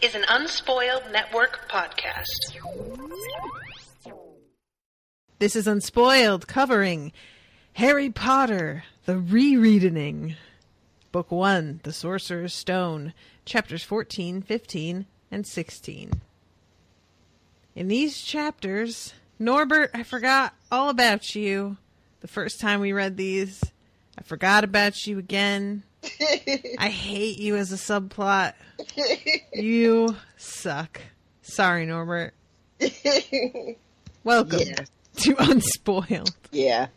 is an Unspoiled Network podcast. This is Unspoiled, covering Harry Potter, the Rereading. Book 1, The Sorcerer's Stone, chapters 14, 15, and 16. In these chapters, Norbert, I forgot all about you the first time we read these. I forgot about you again. I hate you as a subplot. You suck. Sorry, Norbert. Welcome to Unspoiled. Yeah.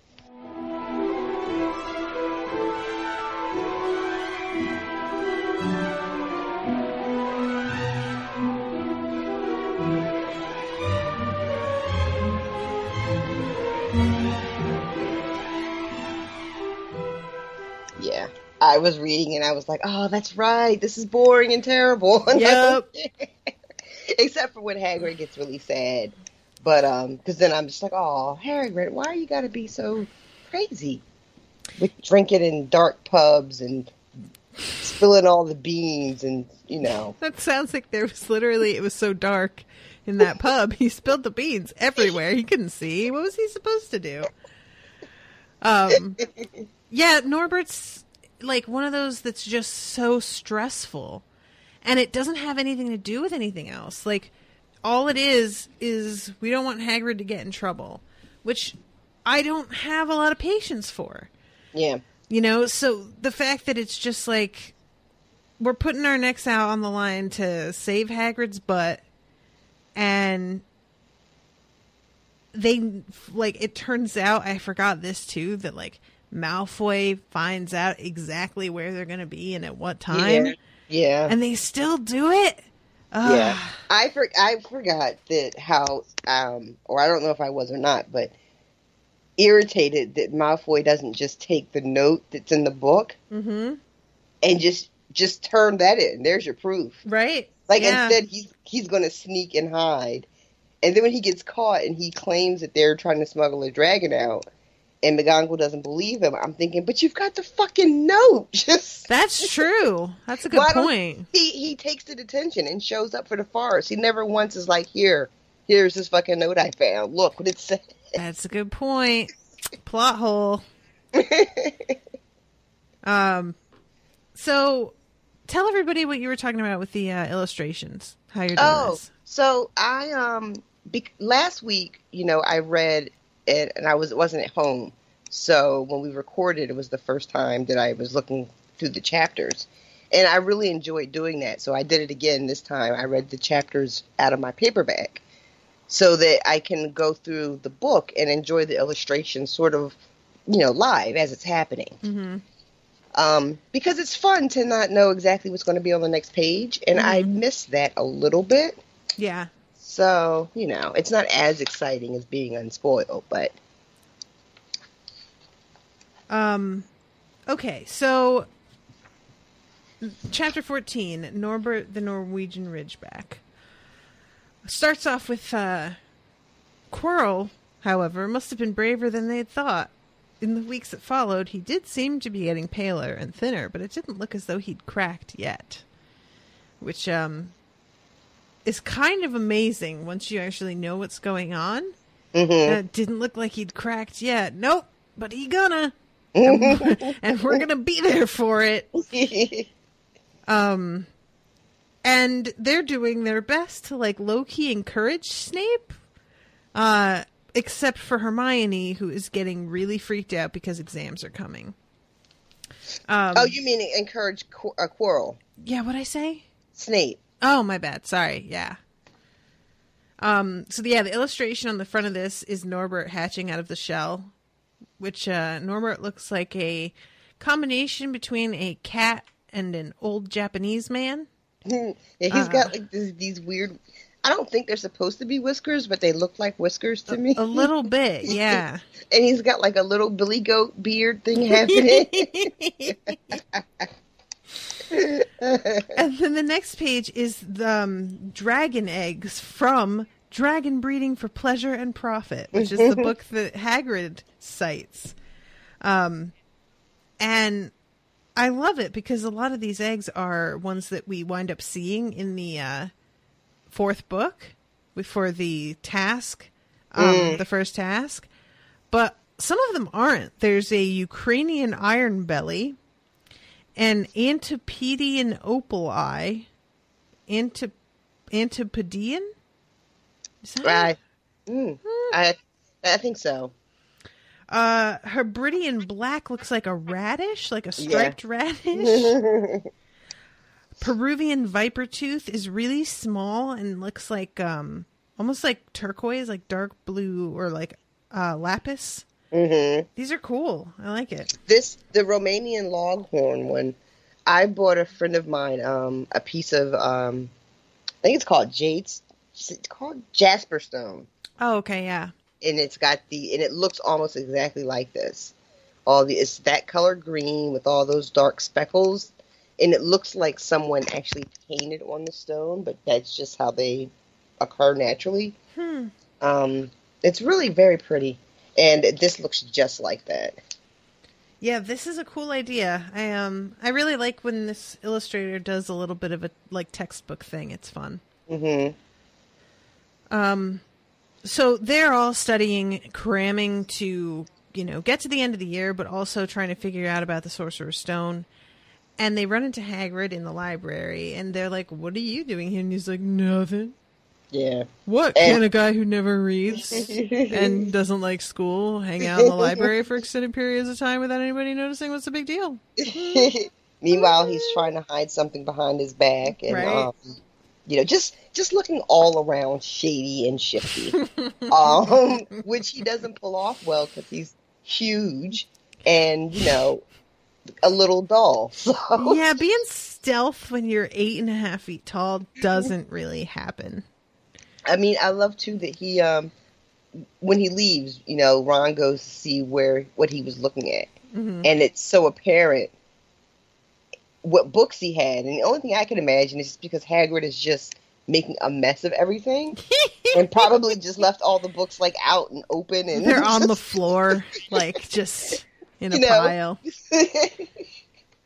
Yeah. I was reading and I was like, oh, that's right. This is boring and terrible. Yep. Except for when Hagrid gets really sad. But, because then I'm just like, oh, Hagrid, why you gotta be so crazy? With drinking in dark pubs and spilling all the beans and, you know. That sounds like there was literally, it was so dark in that pub. He spilled the beans everywhere. He couldn't see. What was he supposed to do? Yeah, Norbert's like one of those that's just so stressful, and it doesn't have anything to do with anything else. Like, all it is we don't want Hagrid to get in trouble, which I don't have a lot of patience for. Yeah. You know, so the fact that it's just like we're putting our necks out on the line to save Hagrid's butt, and they, like, it turns out, I forgot this too, that, like, Malfoy finds out exactly where they're going to be and at what time. Yeah. And they still do it? Ugh. Yeah. I forgot that how, or I don't know if I was or not, but irritated that Malfoy doesn't just take the note that's in the book and just turn that in. There's your proof. Right. Like, instead he's going to sneak and hide. And then when he gets caught and he claims that they're trying to smuggle a dragon out, and McGonagall doesn't believe him, I'm thinking, but you've got the fucking note. That's true. That's a good point. He takes the detention and shows up for the farce. He never once is like, here's this fucking note I found. Look what it said. That's a good point. Plot hole. So tell everybody what you were talking about with the illustrations. How you're doing this. So I last week, you know, I read it and I wasn't at home. So when we recorded, it was the first time that I was looking through the chapters. And I really enjoyed doing that. So I did it again this time. I read the chapters out of my paperback so that I can go through the book and enjoy the illustrations sort of, you know, live as it's happening. Because it's fun to not know exactly what's going to be on the next page. And I miss that a little bit. Yeah. So, you know, it's not as exciting as being unspoiled, but. Okay, so chapter 14, Norbert the Norwegian Ridgeback. Starts off with, Quirrell, however, must have been braver than they had thought. In the weeks that followed, he did seem to be getting paler and thinner, but it didn't look as though he'd cracked yet. Which, is kind of amazing once you actually know what's going on. It didn't look like he'd cracked yet. Nope, but he gonna. And we're gonna be there for it. And they're doing their best to, like, low-key encourage Snape. Except for Hermione, who is getting really freaked out because exams are coming. You mean encourage Quirrell? Yeah, what'd I say? Snape. Oh, my bad. Sorry. Yeah. So the illustration on the front of this is Norbert hatching out of the shell, which Norbert looks like a combination between a cat and an old Japanese man. Yeah, he's got like these weird. I don't think they're supposed to be whiskers, but they look like whiskers to me. A little bit, yeah. And he's got like a little Billy Goat beard thing happening. And then the next page is the dragon eggs from Dragon Breeding for Pleasure and Profit, which is the book that Hagrid cites. And I love it because a lot of these eggs are ones that we wind up seeing in the fourth book for the task, the first task. But some of them aren't. There's a Ukrainian iron belly, an Antipodean opal eye, Antipodean? Is that I think so. Hebridean black looks like a radish, like a striped radish. Peruvian viper tooth is really small and looks like almost like turquoise, like dark blue or like lapis. Mm-hmm. These are cool. I like it. The Romanian longhorn one, I bought a friend of mine a piece of I think it's called Jasper stone. Oh, okay, yeah. And it looks almost exactly like this. It's that color green with all those dark speckles, and it looks like someone actually painted on the stone, but that's just how they occur naturally. It's really very pretty, and this looks just like that. Yeah, this is a cool idea. I really like when this illustrator does a little bit of a like textbook thing. It's fun. Mm-hmm. So they're all studying, cramming to, get to the end of the year, but also trying to figure out about the Sorcerer's Stone. And they run into Hagrid in the library, and they're like, "What are you doing here?" And he's like, "Nothing." Yeah. What? Can a guy who never reads and doesn't like school hang out in the library for extended periods of time without anybody noticing? What's the big deal? Meanwhile, he's trying to hide something behind his back, and right. Just looking all around shady and shifty, which he doesn't pull off well because he's huge and a little dull. So. Yeah, being stealth when you're 8.5 feet tall doesn't really happen. I mean, I love too that he, when he leaves, Ron goes to see what he was looking at, and it's so apparent what books he had, and the only thing I can imagine is just because Hagrid is just making a mess of everything, and probably just left all the books like out and open, and they're on the floor, like just in a pile.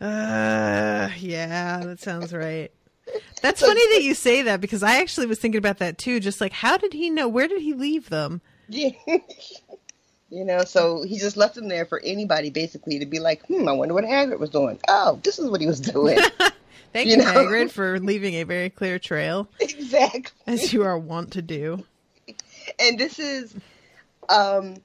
Yeah, that sounds right. That's funny that you say that because I actually was thinking about that too. Just like, how did he know? Where did he leave them? Yeah. So he just left them there for anybody basically to be like, I wonder what Hagrid was doing. Oh, this is what he was doing. Thank you, Hagrid, for leaving a very clear trail. Exactly. As you are wont to do. And this is the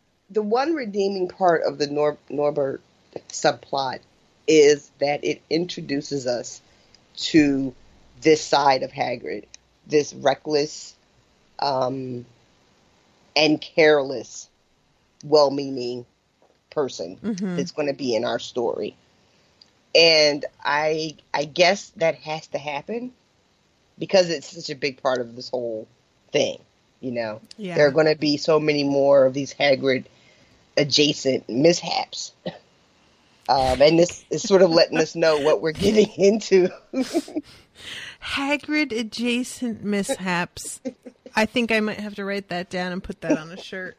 one redeeming part of the Norbert subplot is that it introduces us to this side of Hagrid, this reckless and careless, well-meaning person that's going to be in our story. And I guess that has to happen because it's such a big part of this whole thing, Yeah. There are going to be so many more of these Hagrid adjacent mishaps. And this is sort of letting us know what we're getting into. Hagrid adjacent mishaps. I think I might have to write that down and put that on a shirt.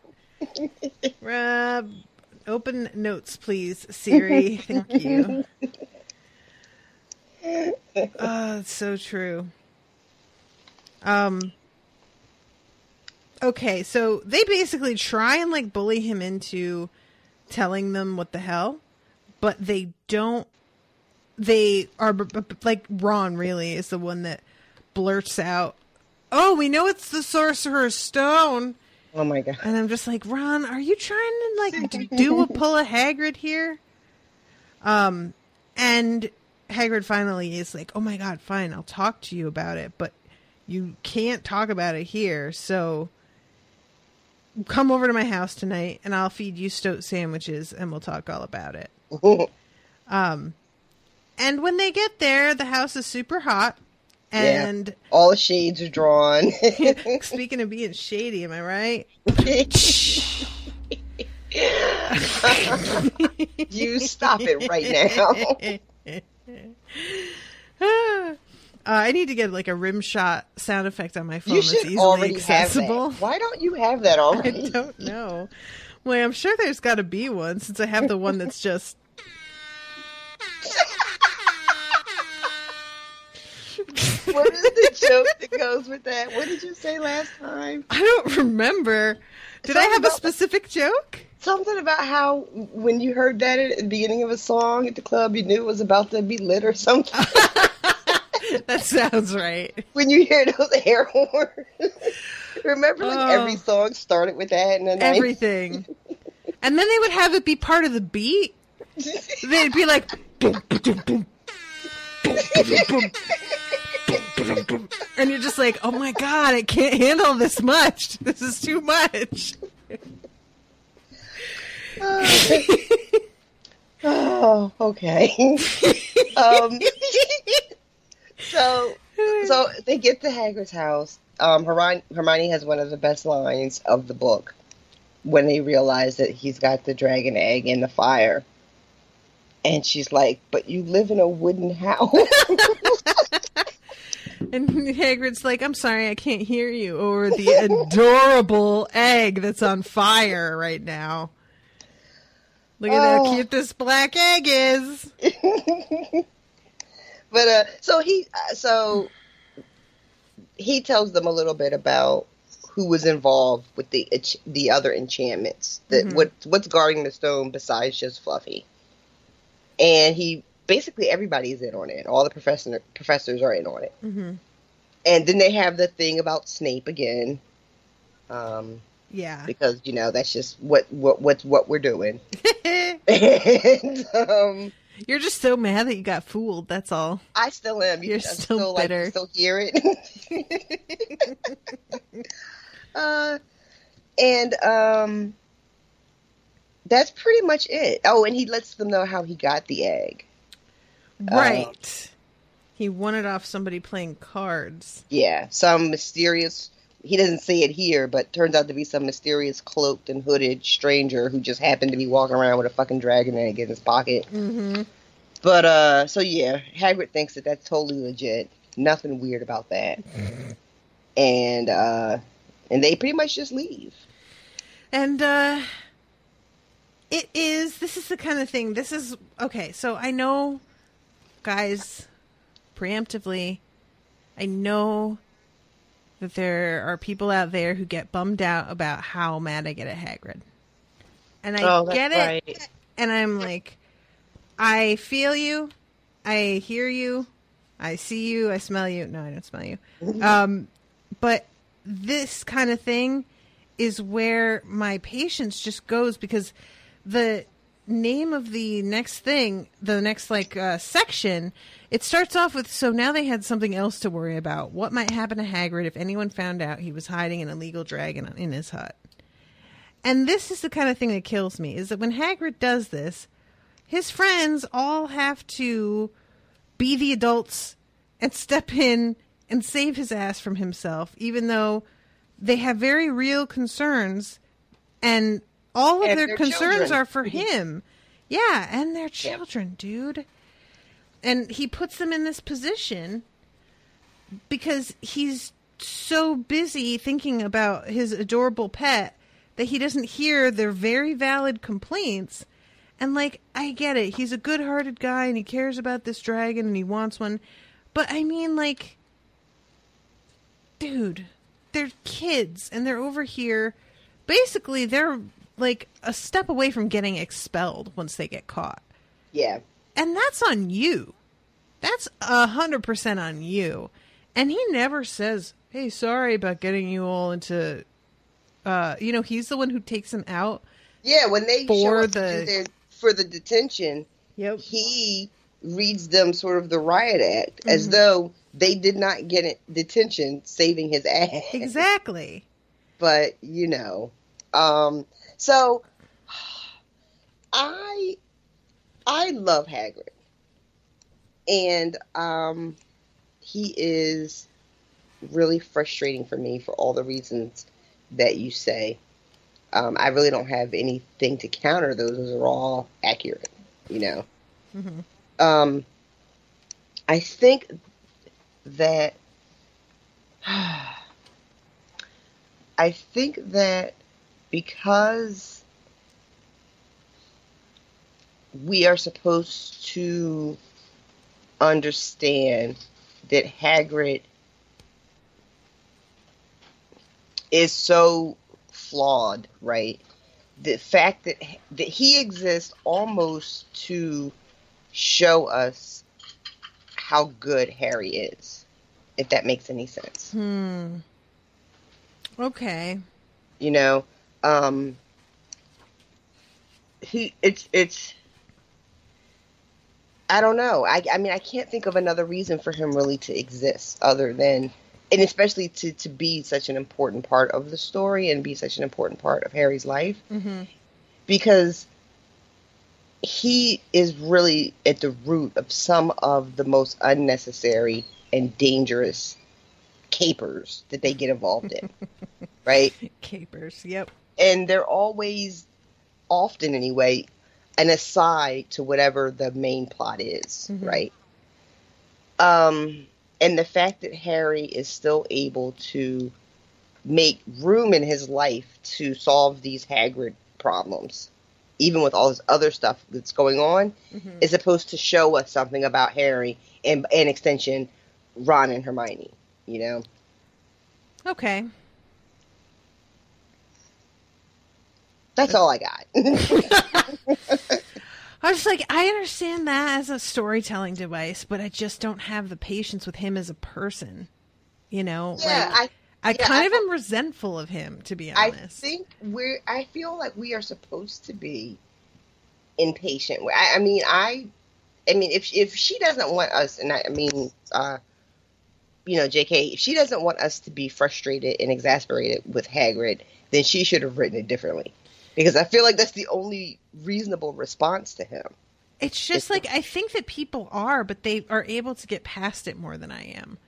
Open notes, please, Siri. Thank you. Oh, it's so true. Okay, so they basically try and bully him into telling them what the hell, but they don't. They are Ron really is the one that blurts out, "Oh, we know it's the Sorcerer's Stone." Oh my god! And I'm just like, Ron, are you trying to do a pull a Hagrid here? And Hagrid finally is like, "Oh my god, fine, I'll talk to you about it, but you can't talk about it here. So come over to my house tonight, and I'll feed you stoat sandwiches, and we'll talk all about it." And when they get there, the house is super hot. And all the shades are drawn. Speaking of being shady, am I right? You stop it right now. I need to get a rim shot sound effect on my phone that's easily already accessible. Have that. Why don't you have that already? I don't know. Well, I'm sure there's got to be one since I have the one that's just... What is the joke that goes with that? What did you say last time? I don't remember. Did I have a specific joke? Something about how when you heard that at the beginning of a song at the club, you knew it was about to be lit or something. That sounds right. When you hear those air horns. Remember, every song started with that? And then everything. And then they would have it be part of the beat. They'd be like... boom, boom, boom, boom, boom, boom, boom. And you're just like, oh my god, I can't handle this much. This is too much. Oh, okay. So they get to Hagrid's house. Hermione has one of the best lines of the book when they realize that he's got the dragon egg in the fire. And she's like, but you live in a wooden house. And Hagrid's like, I'm sorry, I can't hear you over the adorable egg that's on fire right now. Look at how cute this black egg is. But so he tells them a little bit about who was involved with the other enchantments. That what's guarding the stone besides just Fluffy. And basically everybody's in on it. All the professors are in on it. Mm-hmm. And then they have the thing about Snape again. Yeah. Because, that's just what we're doing. And, you're just so mad that you got fooled, that's all. I still am. You're still bitter. Still hear it. And that's pretty much it. Oh, and he lets them know how he got the egg. Right. He won it off somebody playing cards. Yeah, some mysterious... He doesn't say it here, but turns out to be some mysterious cloaked and hooded stranger who just happened to be walking around with a fucking dragon egg in his pocket. Mm-hmm. But, so yeah, Hagrid thinks that that's totally legit. Nothing weird about that. And they pretty much just leave. And, this is the kind of thing, okay, so I know, guys, preemptively, I know that there are people out there who get bummed out about how mad I get at Hagrid. And I get it, right. And I'm like, I feel you, I hear you, I see you, I smell you. No, I don't smell you. But this kind of thing is where my patience just goes, because the name of the next thing, the next section, it starts off with, so now they had something else to worry about. What might happen to Hagrid if anyone found out he was hiding an illegal dragon in his hut? And this is the kind of thing that kills me, is that when Hagrid does this, his friends all have to be the adults and step in and save his ass from himself, even though they have very real concerns, and all of their concerns are for him. Yeah, and their children, dude. And he puts them in this position because he's so busy thinking about his adorable pet that he doesn't hear their very valid complaints. And, I get it. He's a good-hearted guy, and he cares about this dragon, and he wants one. But, I mean, dude, they're kids, and they're over here. Basically, they're, a step away from getting expelled once they get caught. Yeah. And that's on you. That's 100% on you. And he never says, hey, sorry about getting you all into... he's the one who takes them out. Yeah, when they show up for the detention, he reads them sort of the riot act, as though they did not get detention saving his ass. Exactly. But, so I love Hagrid. And he is really frustrating for me for all the reasons that you say. I really don't have anything to counter those. Those are all accurate, Mm-hmm. I think that because we are supposed to understand that Hagrid is so flawed, right? The fact that he exists almost to show us how good Harry is, if that makes any sense. Okay. You know, it's I don't know. I mean, I can't think of another reason for him really to exist other than, and especially to be such an important part of the story and be such an important part of Harry's life. Mm-hmm. Because he is really at the root of some of the most unnecessary and dangerous capers that they get involved in. Right? Capers, yep. And they're always, often anyway, an aside to whatever the main plot is, Mm-hmm. right? And the fact that Harry is still able to make room in his life to solve these Hagrid problems, even with all this other stuff that's going on, Mm-hmm. is supposed to show us something about Harry and extension, Ron and Hermione, you know? Okay. That's all I got. I was like, I understand that as a storytelling device, but I just don't have the patience with him as a person. You know? Yeah, like, I kind of am resentful of him, to be honest. I feel like we are supposed to be impatient. I mean, if she doesn't want us, and JK, if she doesn't want us to be frustrated and exasperated with Hagrid, then she should have written it differently. Because I feel like that's the only reasonable response to him. It's just I think that people are, but they are able to get past it more than I am.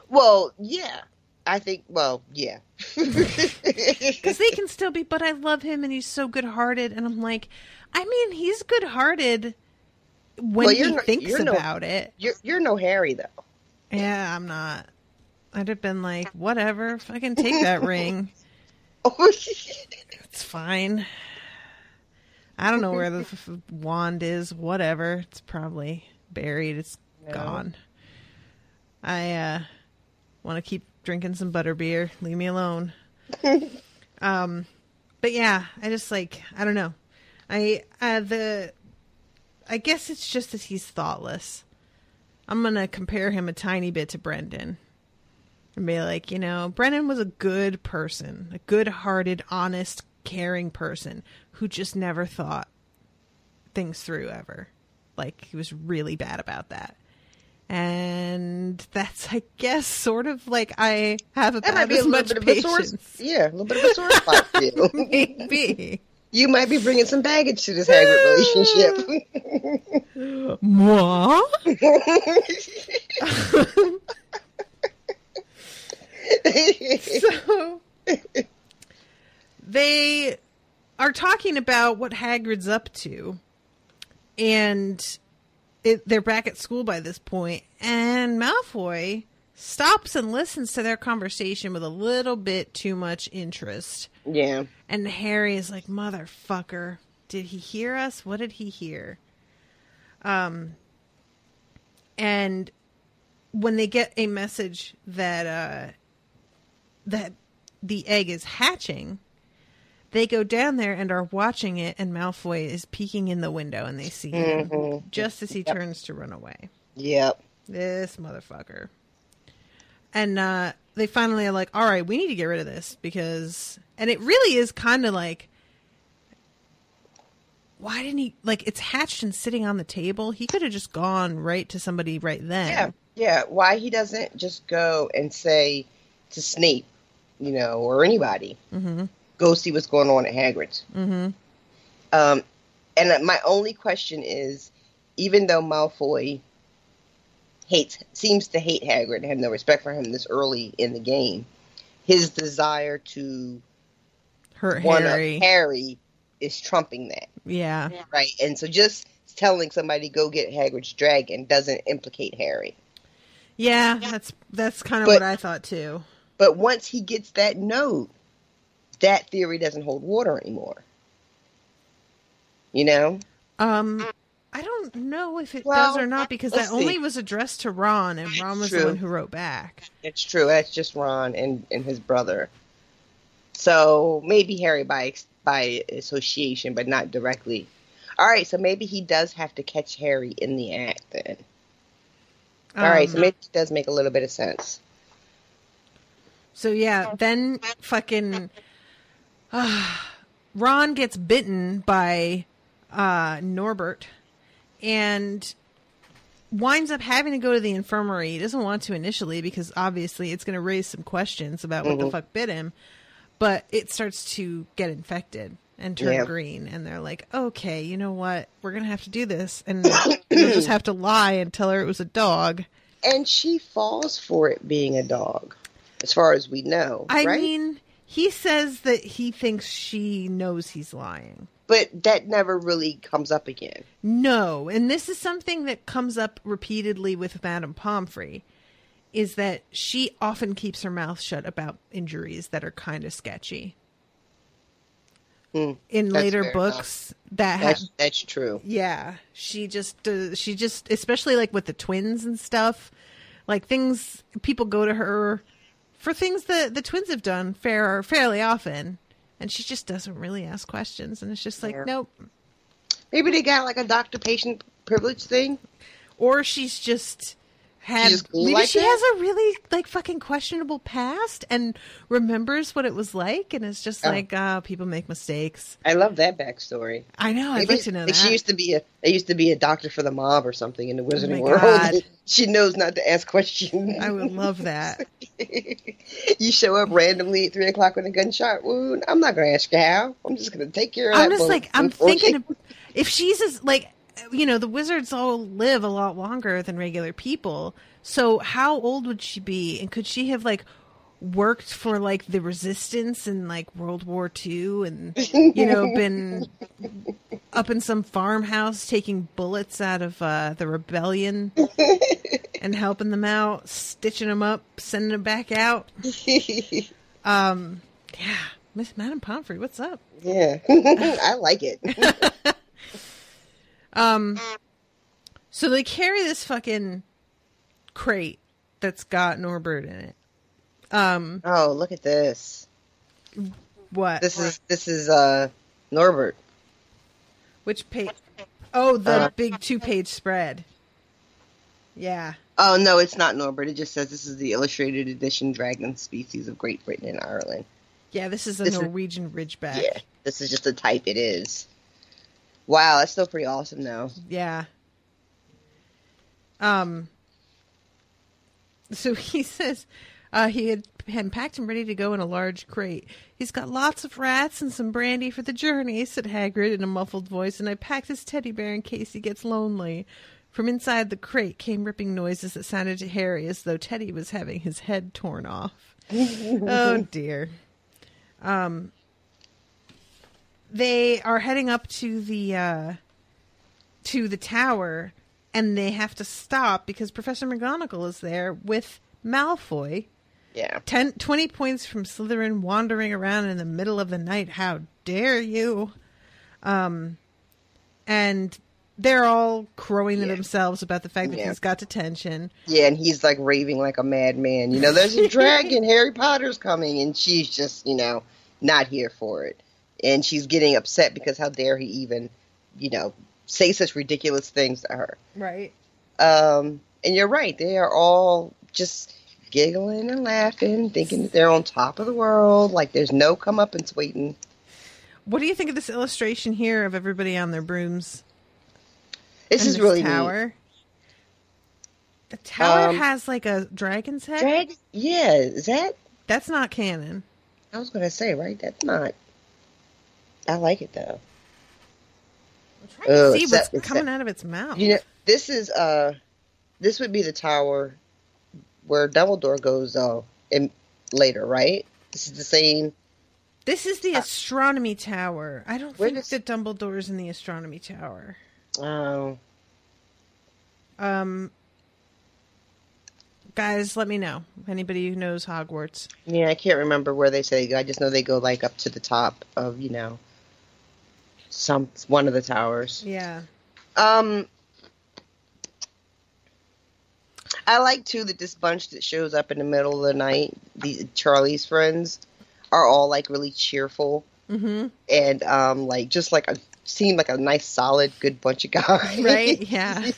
Well, yeah. I think, yeah. Because they can still be, but I love him and he's so good-hearted. And I'm like, I mean, he's good-hearted when he thinks about it. You're no Harry, though. Yeah, I'm not. I'd have been like, whatever, if I can take that ring. It's fine. I don't know where the wand is. Whatever. It's probably buried. It's gone. I want to keep drinking some butterbeer. Leave me alone. But yeah, I just I don't know. I guess it's just that he's thoughtless. I'm gonna compare him a tiny bit to Brendan. And be like, Brennan was a good person, a good-hearted, honest, caring person who just never thought things through ever. Like, he was really bad about that. And that's, I guess, sort of like I have about as much patience. Yeah, a little bit of a sore spot for you. Maybe. You might be bringing some baggage to this Hagrid relationship. Moi? So they are talking about what Hagrid's up to, and they're back at school by this point, and Malfoy stops and listens to their conversation with a little bit too much interest. Yeah. And Harry is like, motherfucker, did he hear us? What did he hear? And when they get a message that that the egg is hatching, they go down there and are watching it, and Malfoy is peeking in the window, and they see him just as he turns to run away. Yep. This motherfucker. And they finally are like, all right, we need to get rid of this, because... And it really is kind of like... Why didn't he... it's hatched and sitting on the table. He could have just gone right to somebody right then. Yeah. Why he doesn't just go and say to Snape, or anybody, go see what's going on at Hagrid's. Mm-hmm. And my only question is, even though Malfoy seems to hate Hagrid and have no respect for him this early in the game, his desire to hurt Harry is trumping that. Yeah. Right? And so just telling somebody go get Hagrid's dragon doesn't implicate Harry. Yeah, that's kind of what I thought too. But once he gets that note, that theory doesn't hold water anymore. I don't know if it Well, does or not, because let's that only see. was addressed to Ron, and Ron was the True. one who wrote back. It's true. That's just Ron and his brother. So maybe Harry by association, but not directly. All right, so maybe he does have to catch Harry in the act then. All right, so maybe it does make a little bit of sense. So yeah, then fucking Ron gets bitten by Norbert and winds up having to go to the infirmary. He doesn't want to initially because obviously it's going to raise some questions about what the fuck bit him. But it starts to get infected and turn green. And they're like, okay, you know what? We're going to have to do this. And we'll just have to lie and tell her it was a dog. And she falls for it being a dog, as far as we know. I right? mean, he says that he thinks she knows he's lying. But that never really comes up again. No. And this is something that comes up repeatedly with Madame Pomfrey, is that she often keeps her mouth shut about injuries that are kind of sketchy. In later books, that's true. Yeah, she just, especially like with the twins and stuff, like things, people go to her for things that the twins have done fairly often, and she just doesn't really ask questions, and it's just like, nope. Maybe they got like a doctor-patient privilege thing, or she's just maybe like she that? has a really like fucking questionable past and remembers what it was like, and it's just like, people make mistakes. I love that backstory. I know. I'd like to know that. She used to be a doctor for the mob or something in the Wizarding World. God. She knows not to ask questions. I would love that. You show up randomly at 3:00 with a gunshot wound. I'm not going to ask you how. I'm just going to take care of I'm that. just like, I'm thinking if she's as like, you know, the wizards all live a lot longer than regular people. So how old would she be? And could she have like worked for like the resistance in like World War II and, you know, been up in some farmhouse taking bullets out of the rebellion and helping them out, stitching them up, sending them back out? Yeah. Miss Madame Pomfrey, what's up? Yeah. I like it. So they carry this fucking crate that's got Norbert in it. Oh, look at this. What? This is Norbert. Which page? Oh, the big 2-page spread. Yeah. Oh, no, it's not Norbert. It just says this is the illustrated edition dragon species of Great Britain and Ireland. Yeah, this is a Norwegian Ridgeback. Yeah, this is just the type it is. Wow, that's still pretty awesome, though. Yeah. So he says he had packed him ready to go in a large crate. He's got lots of rats and some brandy for the journey, said Hagrid in a muffled voice, and I packed his teddy bear in case he gets lonely. From inside the crate came ripping noises that sounded to Harry as though Teddy was having his head torn off. Oh, dear. They are heading up to the tower, and they have to stop because Professor McGonagall is there with Malfoy. Yeah. 20 points from Slytherin wandering around in the middle of the night. How dare you? And they're all crowing to themselves about the fact that he's got detention. Yeah, and he's like raving like a madman. You know, there's a dragon, Harry Potter's coming, and she's just, you know, not here for it. And she's getting upset because how dare he even, you know, say such ridiculous things to her. Right. And you're right. They are all just giggling and laughing, thinking that they're on top of the world, like there's no comeuppance waiting. What do you think of this illustration here of everybody on their brooms? This is really tower. Neat. The tower has like a dragon's head. Yeah, is that? That's not canon. I was gonna say, right? That's not. I like it though. I'm trying to see what's coming out of its mouth. You know, this is this would be the tower where Dumbledore goes in later, right? This is the same. This is the astronomy tower. I don't think that Dumbledore's in the astronomy tower. Oh. Guys, let me know. Anybody who knows Hogwarts. Yeah, I can't remember where they say. I just know they go like up to the top of, you know, one of the towers. Yeah. Um, I like too that this bunch that shows up in the middle of the night, the Charlie's friends, are all like really cheerful and like just like seem like a nice, solid, good bunch of guys. Right? Yeah.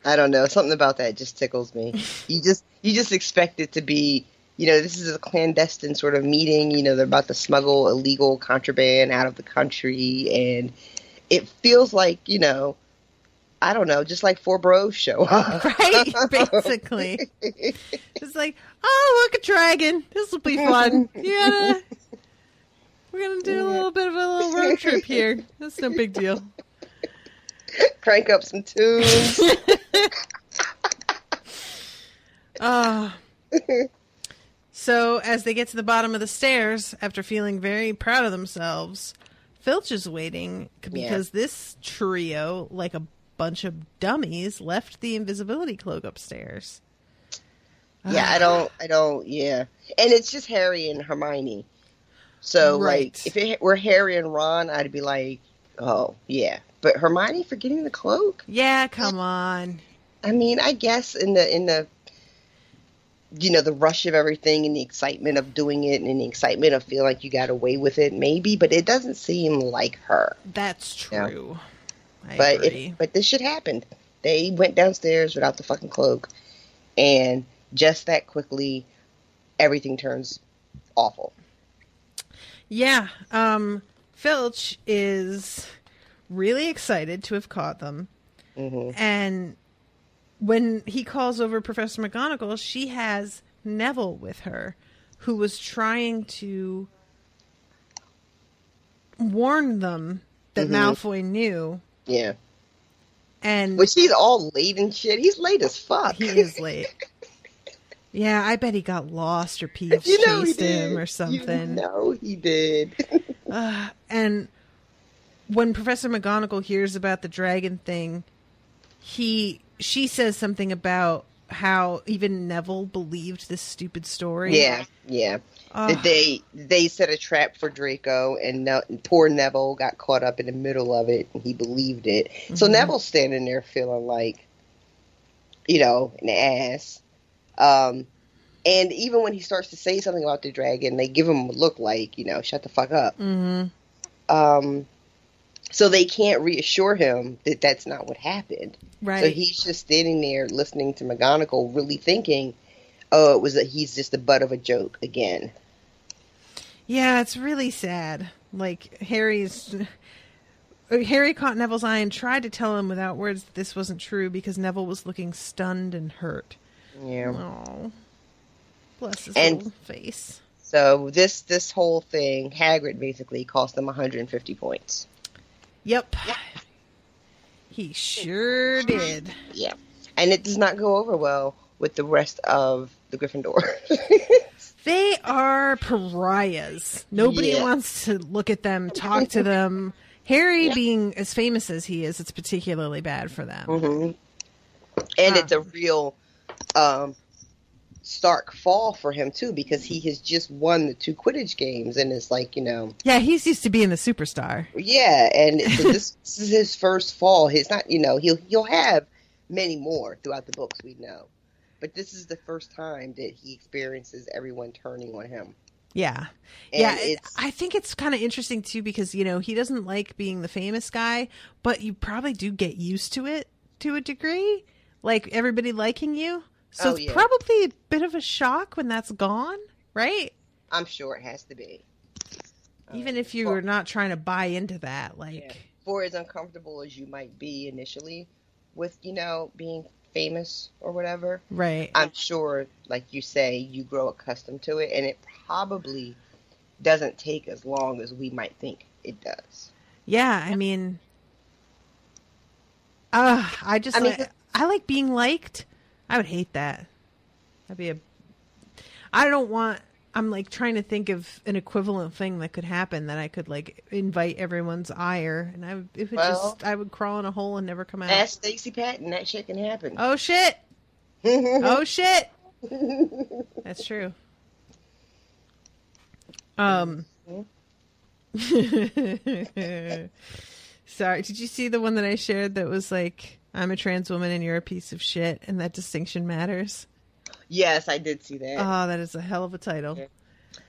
I don't know. Something about that just tickles me. You just expect it to be, this is a clandestine sort of meeting. They're about to smuggle illegal contraband out of the country, and it feels like, I don't know, just like four bros show up. Right, basically. It's like, oh, look, a dragon. This will be fun. We're gonna do a little bit of a little road trip here. That's no big deal. Crank up some tunes. So as they get to the bottom of the stairs, after feeling very proud of themselves, Filch is waiting because this trio, like a bunch of dummies, left the invisibility cloak upstairs. Yeah, I don't, and it's just Harry and Hermione. So, like, if it were Harry and Ron, I'd be like, oh, yeah. But Hermione forgetting the cloak? Yeah, come on. I mean, I guess in the the rush of everything and the excitement of doing it and the excitement of feeling like you got away with it, maybe, but it doesn't seem like her. That's true. I But agree. but this shit happened. They went downstairs without the fucking cloak, and just that quickly, everything turns awful. Yeah, Filch is really excited to have caught them. And when he calls over Professor McGonagall, she has Neville with her, who was trying to warn them that Malfoy knew. Yeah. And which he's all late and shit. He's late as fuck. He is late. Yeah, I bet he got lost or Peeves chased him or something. He did. And when Professor McGonagall hears about the dragon thing, she says something about how even Neville believed this stupid story. Yeah. That they set a trap for Draco, and poor Neville got caught up in the middle of it, and he believed it. So Neville's standing there feeling like, an ass. And even when he starts to say something about the dragon, they give him a look like, shut the fuck up. So they can't reassure him that that's not what happened. Right. So he's just standing there listening to McGonagall, really thinking, oh, he's just the butt of a joke again. Yeah, it's really sad. Like, Harry caught Neville's eye and tried to tell him without words that this wasn't true because Neville was looking stunned and hurt. Yeah. Oh, bless his little face. So this whole thing, Hagrid basically cost them 150 points. Yep. He sure did. Yeah. And it does not go over well with the rest of the Gryffindor. They are pariahs. Nobody wants to look at them, talk to them. Harry being as famous as he is, it's particularly bad for them. And it's a real stark fall for him, too, because he has just won the 2 Quidditch games, and it's like, Yeah, he's used to being the superstar. Yeah, and so this is his first fall. He's not, he'll have many more throughout the books, we know. But this is the first time that he experiences everyone turning on him. Yeah. And I think it's kind of interesting, too, because, he doesn't like being the famous guy, but you probably do get used to it to a degree. Like, everybody liking you. So it's probably a bit of a shock when that's gone, right? I'm sure it has to be. Even if you were not trying to buy into that, like... Yeah. For as uncomfortable as you might be initially with, being famous or whatever. Right. I'm sure, like you say, you grow accustomed to it, and it probably doesn't take as long as we might think it does. Yeah, I mean... I like being liked. I would hate that. I'm like trying to think of an equivalent thing that could happen that I could like invite everyone's ire, and I would crawl in a hole and never come out. Ask Stacey Patton, that shit can happen. Oh shit! Oh shit! That's true. Sorry, did you see the one that I shared that was like, I'm a trans woman and you're a piece of shit, and that distinction matters? Yes, I did see that. Oh, that is a hell of a title. Yeah.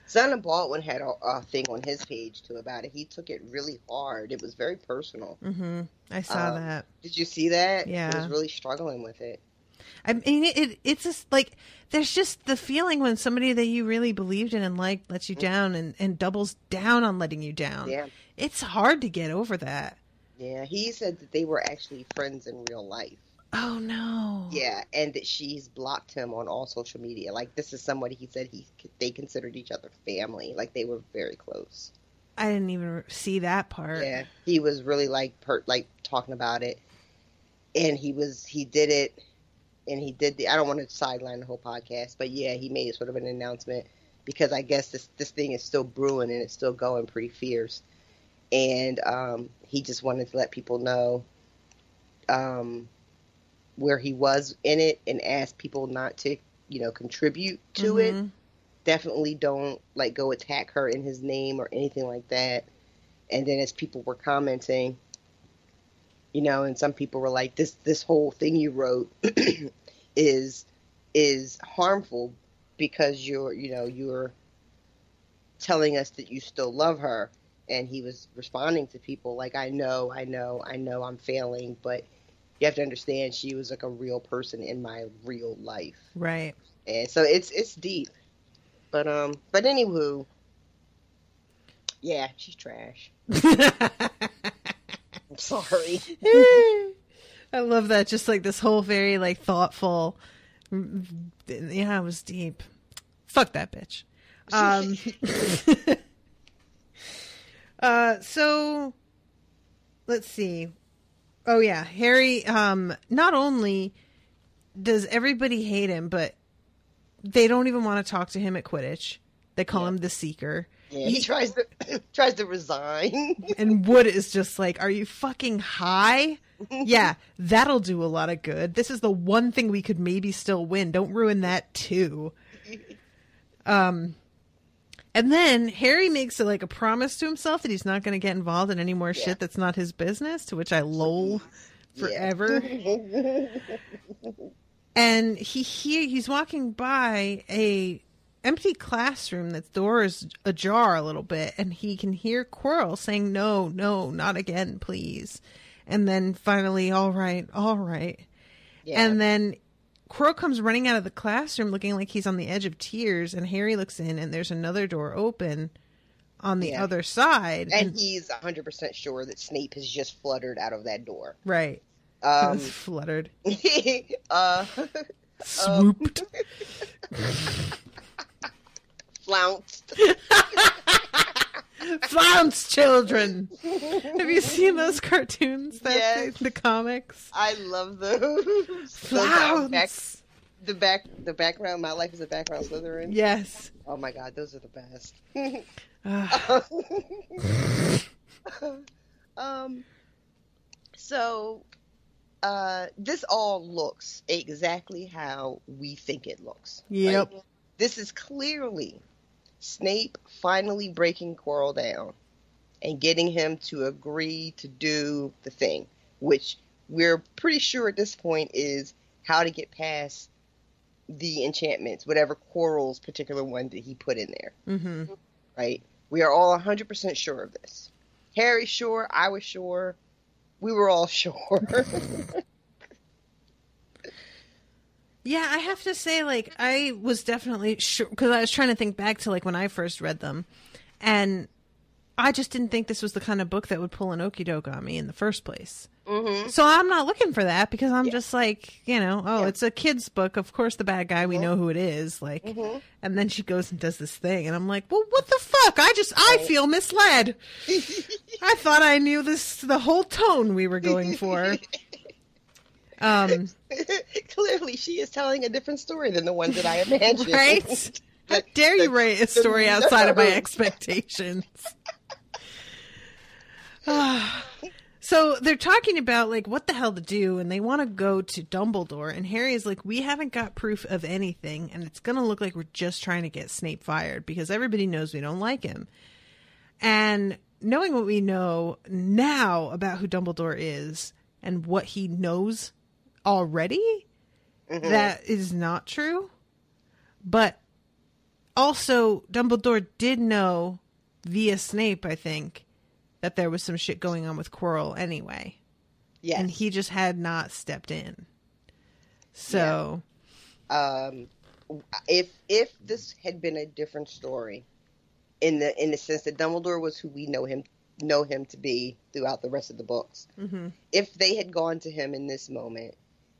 Son of Baldwin had a thing on his page too about it. He took it really hard. It was very personal. Mm-hmm. I saw that. Did you see that? Yeah. He was really struggling with it. I mean, it's just like, there's just the feeling when somebody that you really believed in and liked lets you down and doubles down on letting you down. Yeah. It's hard to get over that. Yeah, he said that they were actually friends in real life. Oh, no. Yeah, and that she's blocked him on all social media. Like, this is somebody he said they considered each other family. Like, they were very close. I didn't even see that part. Yeah, he was really, like, talking about it. And he did it, and he did I don't want to sideline the whole podcast, but yeah, he made sort of an announcement because I guess this thing is still brewing and it's still going pretty fierce. And he just wanted to let people know where he was in it and ask people not to, contribute to it. Definitely don't go attack her in his name or anything like that. And then as people were commenting, and some people were like, this whole thing you wrote is harmful because you're telling us that you still love her. And he was responding to people like, I know I'm failing, but you have to understand she was like a real person in my real life. Right. And so it's deep. But anywho, yeah, she's trash. I'm sorry. I love that. Just like this whole very thoughtful. Yeah, it was deep. Fuck that bitch. So let's see. Oh yeah, Harry, not only does everybody hate him, but they don't even want to talk to him at Quidditch. They call him the Seeker. Yeah, he tries to resign. And Wood is just like, are you fucking high? Yeah, that'll do a lot of good. This is the one thing we could maybe still win. Don't ruin that too. And then Harry makes a promise to himself that he's not going to get involved in any more shit that's not his business, to which I lol forever. And he's walking by a empty classroom that's door is ajar a little bit, and he can hear Quirrell saying, no, not again, please. And then finally, all right. Yeah. And then Quirrell comes running out of the classroom looking like he's on the edge of tears, and Harry looks in, and there's another door open on the other side. And he's 100% sure that Snape has just fluttered out of that door. Right. Fluttered. Swooped. Flounced. Flounce, children. Have you seen those cartoons? The comics? I love those. Flounce. The background. My life is a background Slytherin. Yes. Oh my god, those are the best. So, this all looks exactly how we think it looks. Yep. Right? This is clearly Snape finally breaking Quirrell down and getting him to agree to do the thing, which we're pretty sure at this point is how to get past the enchantments, whatever Quirrell's particular one that he put in there. Mm-hmm. Right? We are all 100% sure of this. Harry's sure. I was sure. We were all sure. Yeah, I have to say, I was definitely sure, because I was trying to think back to, when I first read them, and I just didn't think this was the kind of book that would pull an okie doke on me in the first place. Mm-hmm. So I'm not looking for that, because I'm just it's a kid's book. Of course, the bad guy, we know who it is. And then she goes and does this thing, and I'm like, well, what the fuck? I feel misled. I thought I knew the whole tone we were going for. Clearly, she is telling a different story than the one that I imagined. Right? How dare you write a story outside of my expectations? So they're talking about what the hell to do, and they want to go to Dumbledore, and Harry is like, we haven't got proof of anything, and it's going to look like we're just trying to get Snape fired because everybody knows we don't like him. And knowing what we know now about who Dumbledore is and what he knows already, that is not true. But also, Dumbledore did know via Snape, I think, that there was some shit going on with Quirrell anyway. Yes. And he just had not stepped in. So... Yeah. If this had been a different story, in the sense that Dumbledore was who we know him to be throughout the rest of the books, if they had gone to him in this moment,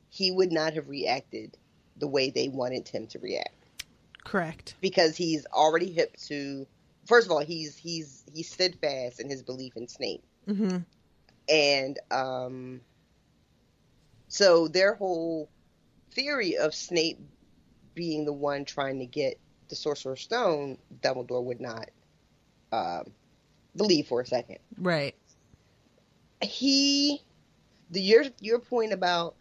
he would not have reacted the way they wanted him to react. Correct. Because he's already hip to. First of all, he's steadfast in his belief in Snape, and so their whole theory of Snape being the one trying to get the Sorcerer's Stone, Dumbledore would not believe for a second. Right. Your point about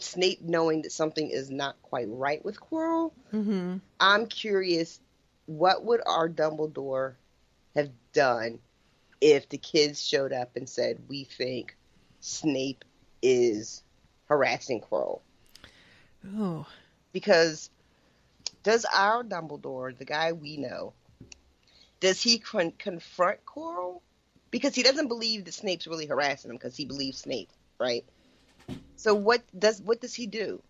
Snape knowing that something is not quite right with Quirrell, I'm curious, what would our Dumbledore have done if the kids showed up and said, we think Snape is harassing Quirrell? Oh. Because does our Dumbledore, the guy we know, does he confront Quirrell? Because he doesn't believe that Snape's really harassing him, because he believes Snape, right? So what does he do?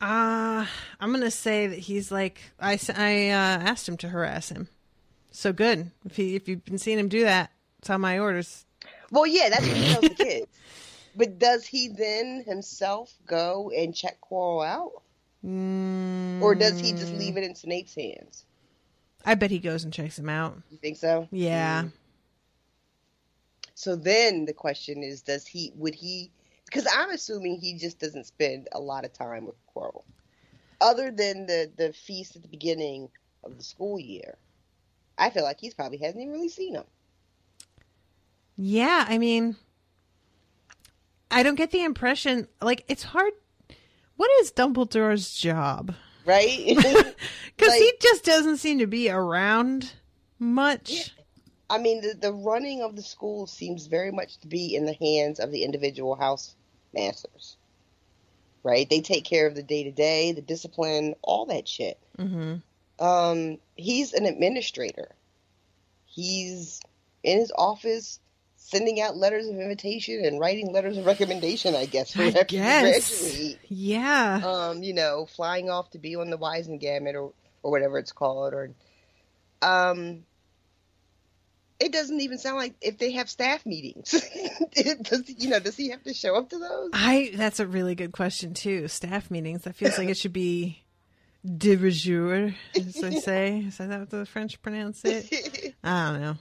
I'm gonna say that he's like, I asked him to harass him. So good. If you've been seeing him do that, it's on my orders. Well, yeah, that's what he tells the kids. But does he then himself go and check Quirrell out? Or does he just leave it in Snape's hands? I bet he goes and checks him out. You think so? Yeah. So then the question is, would he, because I'm assuming he just doesn't spend a lot of time with Quirrell. Other than the feast at the beginning of the school year, I feel like he probably hasn't even really seen him. Yeah, I mean, I don't get the impression, like, it's hard. What is Dumbledore's job? Right? Because he just doesn't seem to be around much. Yeah. I mean, the running of the school seems very much to be in the hands of the individual house masters. Right? They take care of the day-to-day, the discipline, all that shit. He's an administrator. He's in his office sending out letters of invitation and writing letters of recommendation, I guess, for whatever you graduate. Yeah. Flying off to be on the Wisengamot or whatever it's called. Or, it doesn't even sound like if they have staff meetings. Does he have to show up to those? That's a really good question, too. Staff meetings. That feels like it should be de rigueur, as they say. Is that how the French pronounce it? I don't know.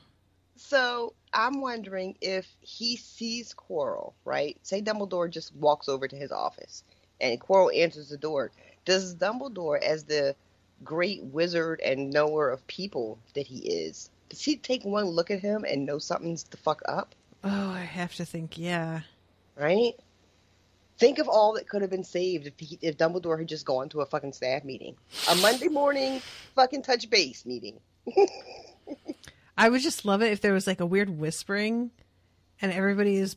So I'm wondering if he sees Quirrell, right? Say Dumbledore just walks over to his office and Quirrell answers the door. Does Dumbledore, as the great wizard and knower of people that he is, does he take one look at him and know something's the fuck up? Oh, I have to think, yeah. Right? Think of all that could have been saved if Dumbledore had just gone to a fucking staff meeting. A Monday morning fucking touch base meeting. I would just love it if there was like a weird whispering and everybody is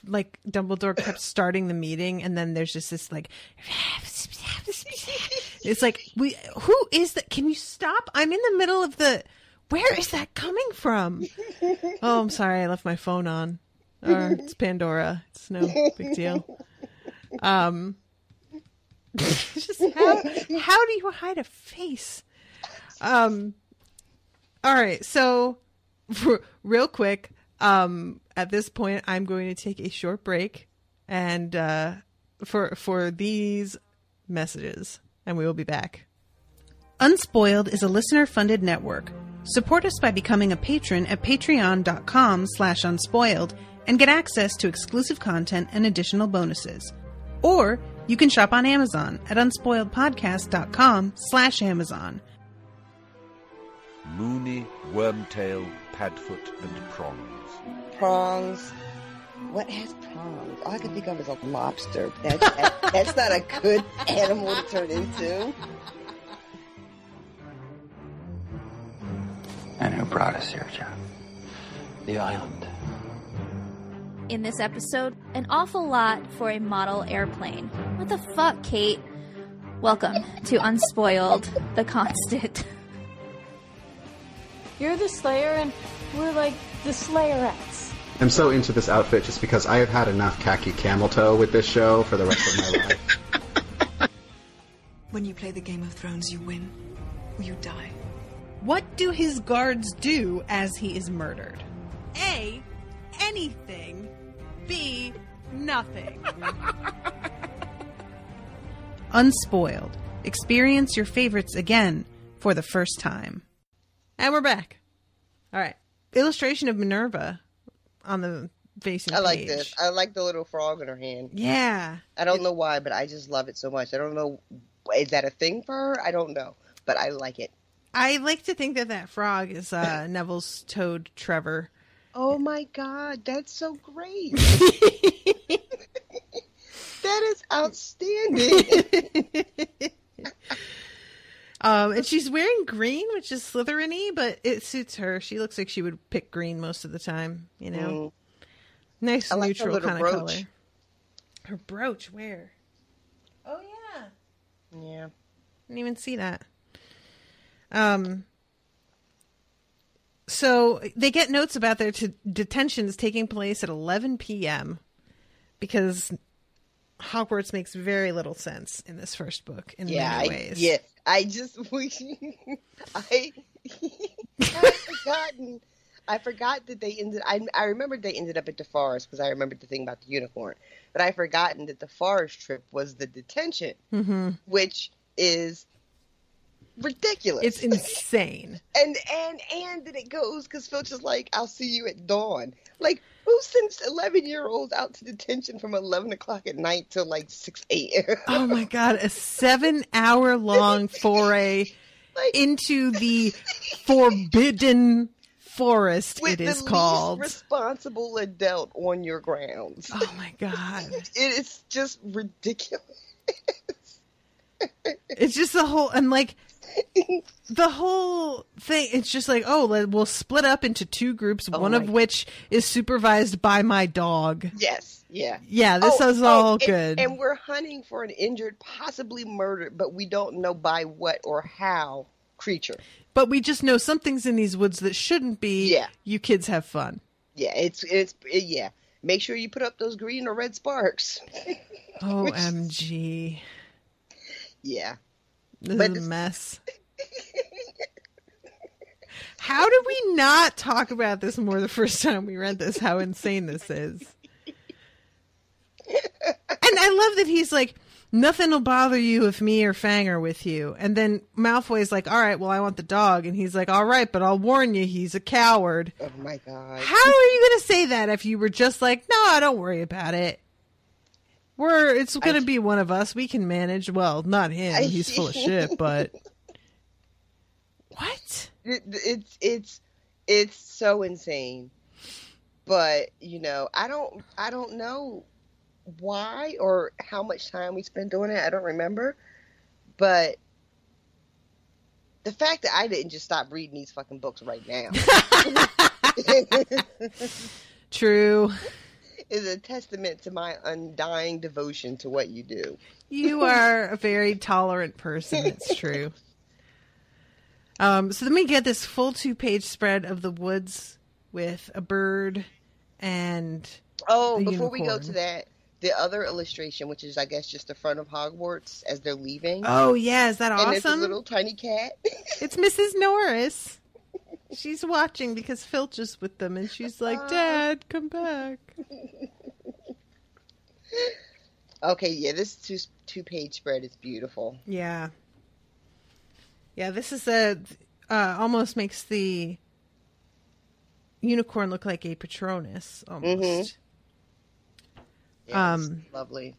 like, Dumbledore kept starting the meeting and then there's just this like, it's like, who is that? Can you stop? I'm in the middle of where is that coming from? Oh, I'm sorry. I left my phone on. Or it's Pandora. It's no big deal. It's just how do you hide a face? All right, so real quick, at this point, I'm going to take a short break and for these messages, and we will be back. Unspoiled is a listener-funded network. Support us by becoming a patron at patreon.com/unspoiled and get access to exclusive content and additional bonuses. Or you can shop on Amazon at unspoiledpodcast.com/Amazon. Moony, Wormtail, Padfoot, and Prongs. Prongs? What has prongs? All I can think of is a lobster. That's not a good animal to turn into. brought us here, John? The island. In this episode, an awful lot for a model airplane. What the fuck, Kate? Welcome to Unspoiled, the Constant. You're the Slayer, and we're like the Slayerettes. I'm so into this outfit just because I have had enough khaki camel toe with this show for the rest of my life. When you play the Game of Thrones, you win or you die. What do his guards do as he is murdered? A, anything. B, nothing. Unspoiled. Experience your favorites again for the first time. And we're back. All right. Illustration of Minerva on the facing I like page. this. I like the little frog in her hand. Yeah. I don't know why, but I just love it so much. I don't know. Is that a thing for her? I don't know. But I like it. I like to think that that frog is Neville's toad Trevor. Oh my God. That's so great. That is outstanding. And she's wearing green, which is Slytherin-y, but it suits her. She looks like she would pick green most of the time, you know? Nice I like neutral her little kind of brooch. color. Her brooch, where? Oh, yeah. Yeah. Didn't even see that. So they get notes about their detentions taking place at 11 p.m. because Hogwarts makes very little sense in this first book in many ways. Yeah. I just I forgot that they ended. I remembered they ended up at the forest because I remembered the thing about the unicorn, but I forgotten that the forest trip was the detention, which is ridiculous. It's insane. and that it goes because Filch is like, "I'll see you at dawn." Like, who sends 11-year-olds out to detention from 11 o'clock at night till like 6 a.m.? Oh my God, a 7-hour-long foray into the forbidden forest, With it is the called. least responsible adult on your grounds. Oh my God. It is just ridiculous. It's just the whole, and like, the whole thing, it's just like, oh, we'll split up into two groups, one of which is supervised by my dog. Yes, yeah. Yeah, this is all good. And we're hunting for an injured, possibly murdered, but we don't know by what or how creature. But we just know something's in these woods that shouldn't be. Yeah. You kids have fun. Yeah, yeah. Make sure you put up those green or red sparks. OMG. Yeah. This is a mess. How did we not talk about this more the first time we read this? How insane this is. And I love that he's like, nothing will bother you if me or Fang are with you. And then Malfoy's like, all right, well, I want the dog. And he's like, all right, but I'll warn you, he's a coward. Oh, my God. How are you going to say that if you were just like, no, don't worry about it? It's going to be one of us. We can manage. Well, not him. He's full of shit, but... What? It's so insane. But, you know, I don't know why or how much time we spent doing it. I don't remember. But the fact that I didn't just stop reading these fucking books right now. True. Is a testament to my undying devotion to what you do. You are a very tolerant person. It's true. So then we get this full 2-page spread of the woods with a bird and before we go to that, the other illustration, which is, I guess, just the front of Hogwarts as they're leaving. Oh, yeah. Is that awesome? And there's a little tiny cat. It's Mrs. Norris. She's watching because Filch is with them, and she's like, Dad, come back. Okay, yeah, this 2-page spread is beautiful. Yeah. Yeah, this is almost makes the unicorn look like a Patronus, almost. Yeah, it's lovely.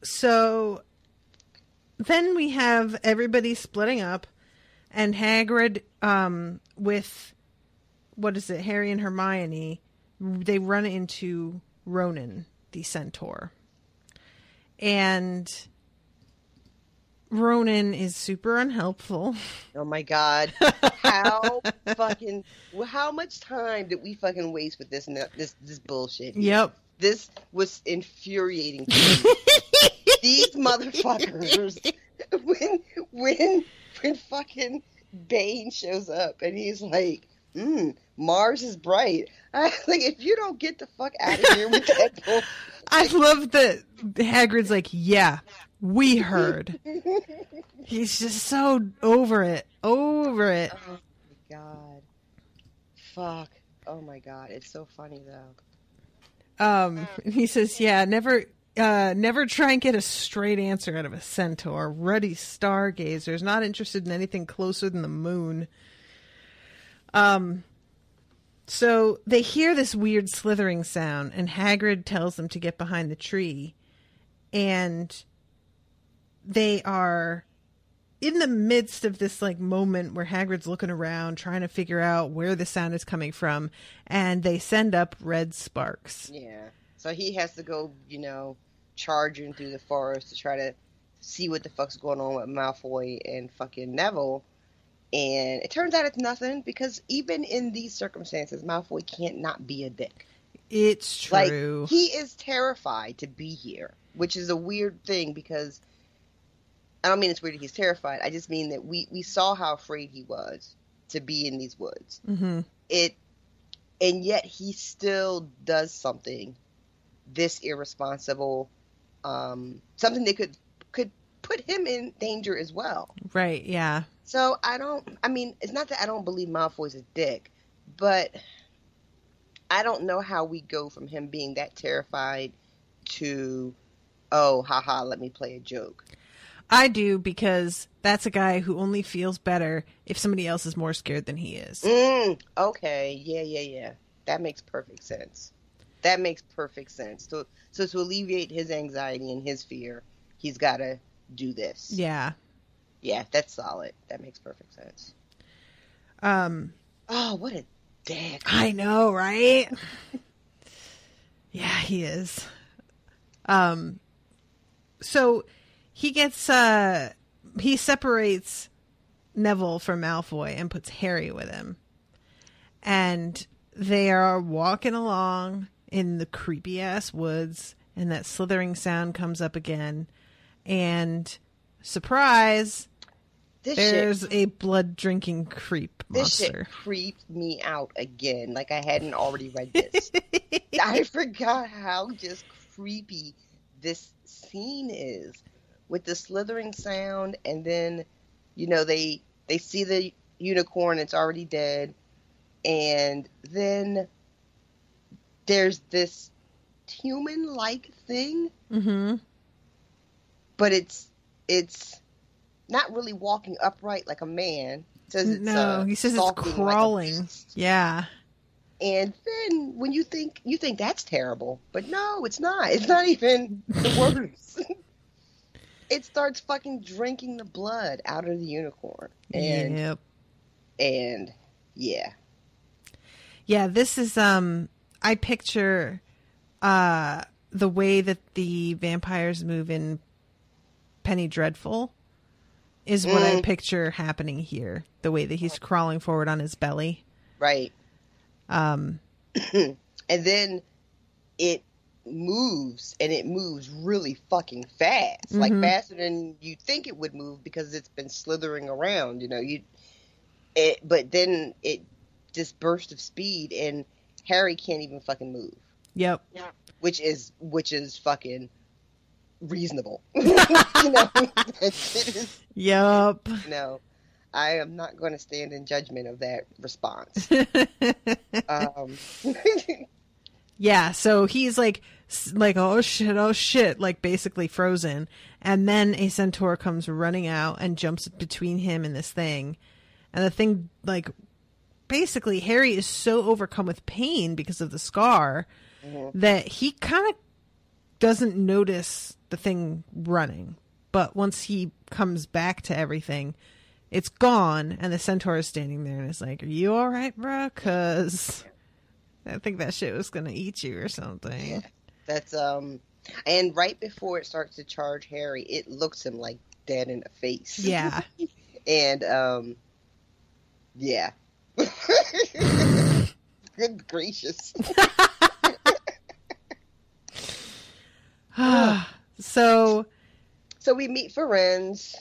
So then we have everybody splitting up, and Hagrid, with, what is it, Harry and Hermione, they run into Ronan, the centaur. And Ronan is super unhelpful. Oh my god. How much time did we fucking waste with this bullshit? Yep. This was infuriating to me. These motherfuckers, when fucking Bane shows up and he's like, Mars is bright. Like, if you don't get the fuck out of here with that bullshit. I love that Hagrid's like, yeah, we heard. He's just so over it. Oh my god. Fuck. Oh my god. It's so funny though. He says, yeah, never try and get a straight answer out of a centaur. Ruddy stargazers, not interested in anything closer than the moon. So they hear this weird slithering sound, and Hagrid tells them to get behind the tree. And they are in the midst of this like moment where Hagrid's looking around, trying to figure out where the sound is coming from, and they send up red sparks. Yeah. So he has to go, charging through the forest to try to see what the fuck's going on with Malfoy and fucking Neville. And it turns out it's nothing, because even in these circumstances, Malfoy can't not be a dick. It's true. Like, he is terrified to be here, which is a weird thing, because I don't mean it's weird that he's terrified. I just mean that we saw how afraid he was to be in these woods. Mm-hmm. And yet he still does something this irresponsible, something that could put him in danger as well. Right, yeah. So it's not that I don't believe Malfoy's a dick, but I don't know how we go from him being that terrified to, oh, haha, let me play a joke. I do, because that's a guy who only feels better if somebody else is more scared than he is. Okay, yeah. That makes perfect sense. So to alleviate his anxiety and his fear, he's got to do this. Yeah. Yeah, that's solid. That makes perfect sense. Oh, what a dick. I know, right? Yeah, he is. So he gets, he separates Neville from Malfoy and puts Harry with him. And they are walking along in the creepy ass woods, and that slithering sound comes up again. And surprise, there's a blood drinking creep monster. This shit creeped me out again, like I hadn't already read this. I forgot how just creepy this scene is, with the slithering sound, and then they see the unicorn, it's already dead, and then there's this human-like thing, but it's not really walking upright like a man. He says it's crawling. Like yeah. And then when you think that's terrible, but no, it's not. It's not even the worst. It starts fucking drinking the blood out of the unicorn. And yeah. Yeah, this is I picture the way that the vampires move in Penny Dreadful is what I picture happening here. The way that he's crawling forward on his belly. Right. And then it moves, and it moves really fucking fast. Like faster than you think it would move, because it's been slithering around, but then it just burst of speed, and Harry can't even fucking move. Yep. Yeah. Which is fucking reasonable. Yep. No, I am not going to stand in judgment of that response. Yeah, so he's like, oh shit, like basically frozen. And then a centaur comes running out and jumps between him and this thing. And the thing, like, basically Harry is so overcome with pain because of the scar that he kind of doesn't notice the thing running. But once he comes back to everything, it's gone, and the centaur is standing there and is like, are you all right, bro? Because I think that shit was going to eat you or something. Yeah. That's, And right before it starts to charge Harry, it looks him like dead in the face. Yeah. And, yeah. Good gracious. So we meet Ferenz.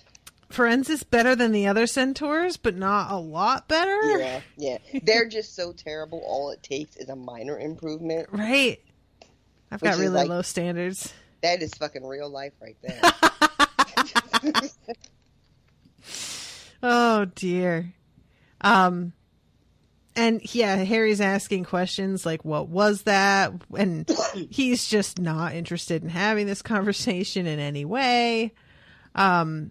Ferenz is better than the other centaurs, but not a lot better. Yeah. They're just so terrible. All it takes is a minor improvement. Right. I've got really low standards. That is fucking real life right there. Oh, dear. And yeah, Harry's asking questions like, what was that? And he's just not interested in having this conversation in any way. And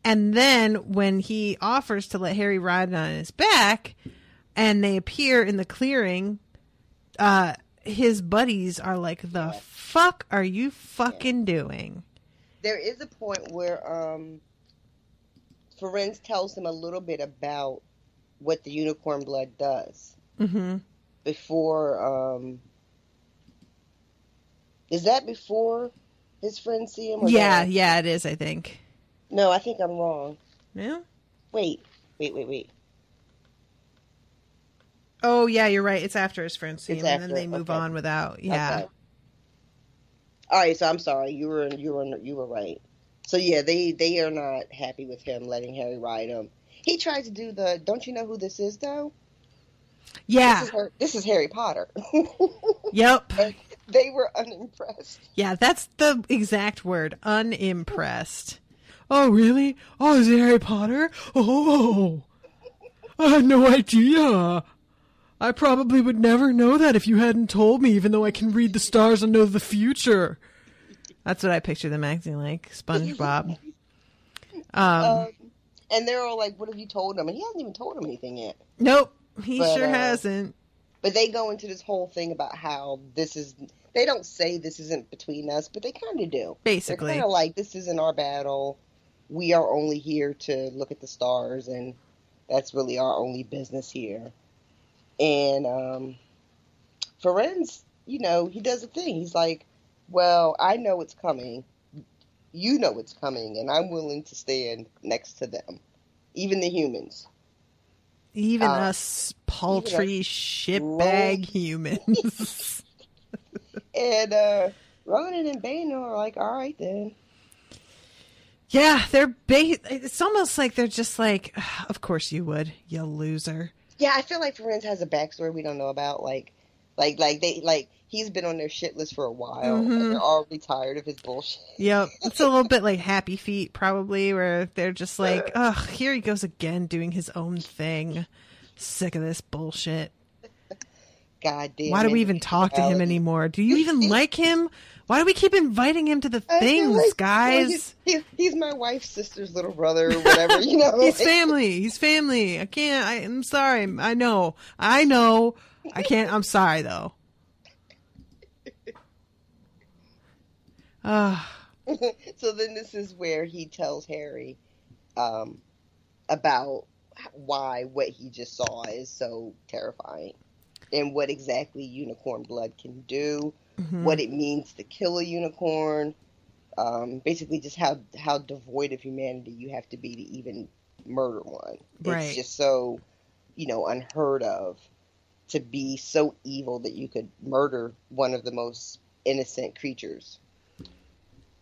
then when he offers to let Harry ride on his back and they appear in the clearing, his buddies are like, the fuck are you fucking doing? There is a point where Ferenz tells him a little bit about what the unicorn blood does. Mm-hmm. Before, is that before his friends see him? Yeah, it is, I think. No, I think I'm wrong. Yeah? Wait. Oh, yeah, you're right. It's after his friends see It's him, and after, then they move okay. on without. Yeah. Okay. All right, so I'm sorry. You were right. So yeah, they are not happy with him letting Harry ride him. He tries to do the. Don't you know who this is though? Yeah. This is Harry Potter. Yep. And they were unimpressed. Yeah, that's the exact word. Unimpressed. Oh, really? Oh, is it Harry Potter? Oh, I had no idea. I probably would never know that if you hadn't told me, even though I can read the stars and know the future. That's what I picture them acting like. SpongeBob. And they're all like, what have you told him? And he hasn't even told him anything yet. Nope, he sure hasn't. But they go into this whole thing about how this is... They don't say this isn't between us, but they kind of do. Basically. They're kind of like, this isn't our battle. We are only here to look at the stars, and that's really our only business here. And Ferenz, he does a thing. He's like, well, I know it's coming. You know it's coming, and I'm willing to stand next to them. Even the humans. Even us paltry shitbag humans. And Ronan and Bane are like, all right then. Yeah, it's almost like they're just like, of course you would, you loser. Yeah, I feel like Ferenz has a backstory we don't know about. He's been on their shit list for a while, and they're already tired of his bullshit. Yep, it's a little bit like Happy Feet, probably, where they're just like, ugh, here he goes again doing his own thing. Sick of this bullshit. God damn. Why do we even talk to him anymore? Do you even like him? Why do we keep inviting him to the things, guys? He's my wife's sister's little brother or whatever, He's family. He's family. I can't. I'm sorry. I know. I can't. I'm sorry, though. So then this is where he tells Harry about why what he just saw is so terrifying and what exactly unicorn blood can do, what it means to kill a unicorn, basically just how devoid of humanity you have to be to even murder one. Right. It's just so, unheard of to be so evil that you could murder one of the most innocent creatures.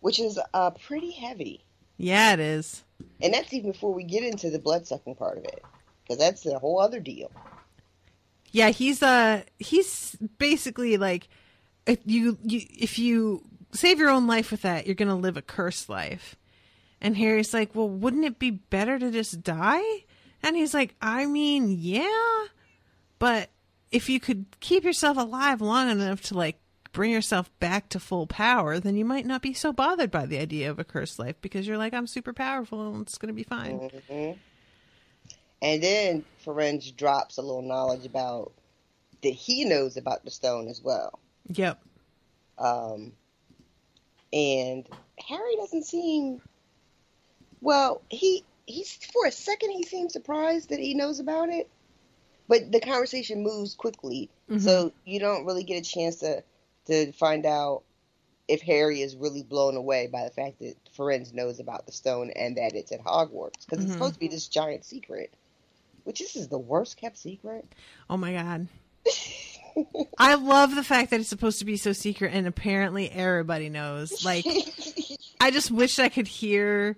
Which is pretty heavy. Yeah, it is. And that's even before we get into the blood-sucking part of it. Because that's a whole other deal. Yeah, he's basically like, if you save your own life with that, you're going to live a cursed life. And Harry's like, well, wouldn't it be better to just die? And he's like, I mean, yeah. But if you could keep yourself alive long enough to, bring yourself back to full power, then you might not be so bothered by the idea of a cursed life because you're like, I'm super powerful and it's going to be fine. Mm-hmm. And then Ferenz drops a little knowledge about that he knows about the stone as well. Yep. And Harry doesn't seem... Well, he's for a second he seems surprised that he knows about it, but the conversation moves quickly, so you don't really get a chance to find out if Harry is really blown away by the fact that Firenze knows about the stone and that it's at Hogwarts. Because it's supposed to be this giant secret. Which this is the worst kept secret. Oh my god. I love the fact that it's supposed to be so secret and apparently everybody knows. Like, I just wish I could hear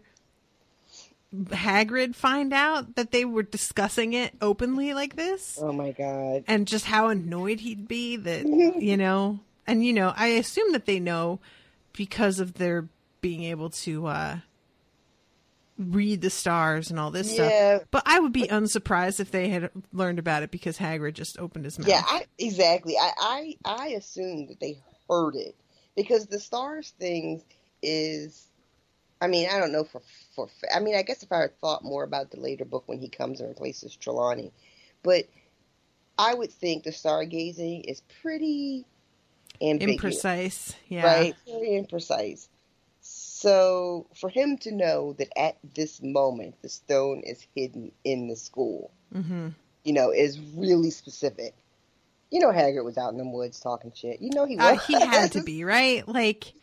Hagrid find out that they were discussing it openly like this. Oh my god. And just how annoyed he'd be that, you know. And, you know, I assume that they know because of their being able to read the stars and all this stuff. But I would be unsurprised if they had learned about it because Hagrid just opened his mouth. Yeah, exactly. I assumed that they heard it because the stars thing is, I mean, I don't know I mean, I guess if I had thought more about the later book when he comes and replaces Trelawney, but I would think the stargazing is pretty ambiguous. Imprecise, yeah. Right? Very imprecise. So, for him to know that at this moment the stone is hidden in the school, you know, is really specific. You know, Hagrid was out in them woods talking shit. You know he was. He had to be, right? Like,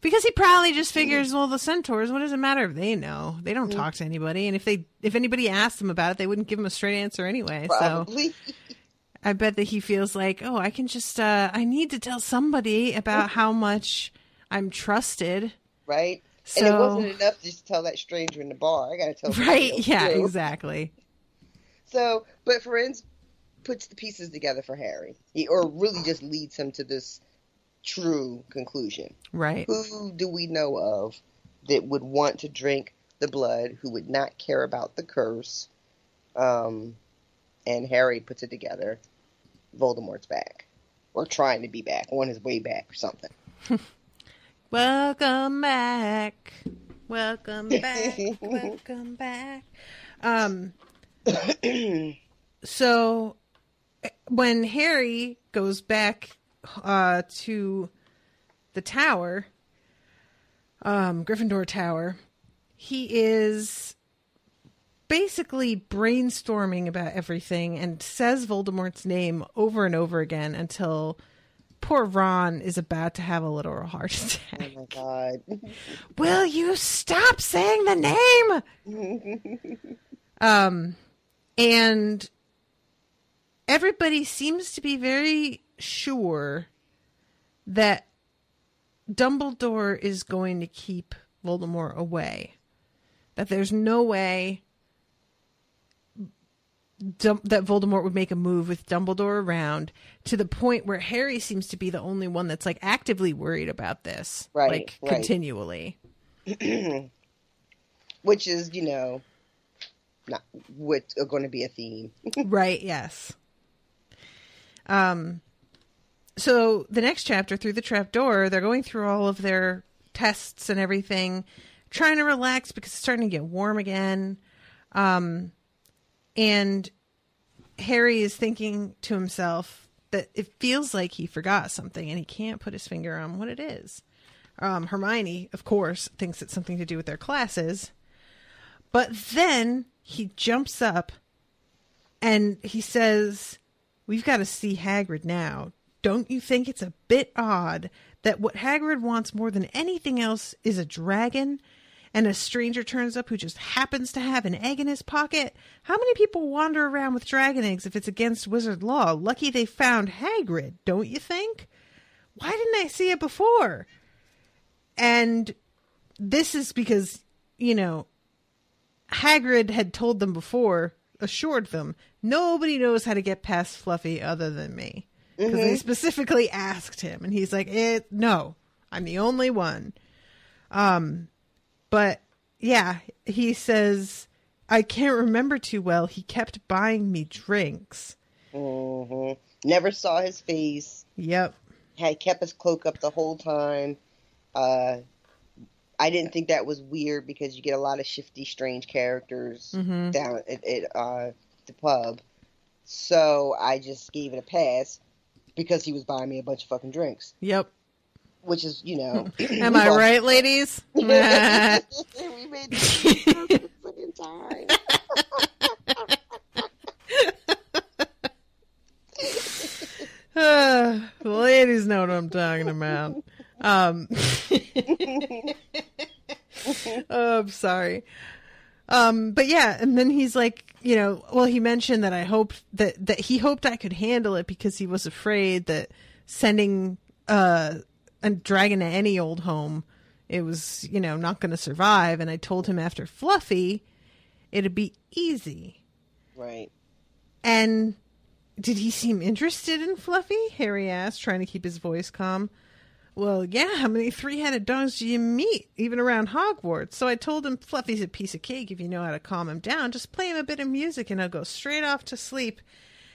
because he probably just figures, well, the centaurs, what does it matter if they know? They don't talk to anybody. And if anybody asked them about it, they wouldn't give him a straight answer anyway. Probably. So, I bet that he feels like, oh, I can just, I need to tell somebody about how much I'm trusted. Right? So, and it wasn't enough to just tell that stranger in the bar. I gotta tell right, yeah, too. Exactly. So, but Firenze puts the pieces together for Harry. Or really just leads him to this true conclusion. Right. Who do we know of that would want to drink the blood, who would not care about the curse? And Harry puts it together. Voldemort's back. Or trying to be back. On his way back or something. Welcome back. Welcome back. Welcome back. So when Harry goes back to the tower, Gryffindor Tower, he is basically brainstorming about everything and says Voldemort's name over and over again until poor Ron is about to have a literal heart attack. Oh my god. Will you stop saying the name? And everybody seems to be very sure that Dumbledore is going to keep Voldemort away. That there's no way that Voldemort would make a move with Dumbledore around, to the point where Harry seems to be the only one that's like actively worried about this, right, continually. Which is, you know, not what's going to be a theme. Right, yes. So the next chapter, Through the Trapdoor, they're going through all of their tests and everything, trying to relax because it's starting to get warm again. And Harry is thinking to himself that it feels like he forgot something and he can't put his finger on what it is. Hermione, of course, thinks it's something to do with their classes. But then he jumps up and he says, "We've got to see Hagrid now. Don't you think it's a bit odd that what Hagrid wants more than anything else is a dragon? And a stranger turns up who just happens to have an egg in his pocket? How many people wander around with dragon eggs if it's against wizard law? Lucky they found Hagrid, don't you think? Why didn't I see it before?" And this is because, you know, Hagrid had told them before, assured them, nobody knows how to get past Fluffy other than me. Because they specifically asked him. And he's like, no, I'm the only one. But, yeah, he says, I can't remember too well. He kept buying me drinks. Never saw his face. Yep. Had kept his cloak up the whole time. I didn't think that was weird because you get a lot of shifty, strange characters down at the pub. So I just gave it a pass because he was buying me a bunch of fucking drinks. Yep. Which is, you know. Am I right, ladies? We made the fucking time. The ladies know what I'm talking about. Oh, I'm sorry. But yeah, and then he's like, he mentioned that I hoped that he hoped I could handle it because he was afraid that sending a dragon to any old home, it was, not going to survive. And I told him after Fluffy, it'd be easy. Right. And did he seem interested in Fluffy? Harry asked, trying to keep his voice calm. Well, yeah, how many three-headed dogs do you meet, even around Hogwarts? So I told him Fluffy's a piece of cake if you know how to calm him down. Just play him a bit of music and he'll go straight off to sleep.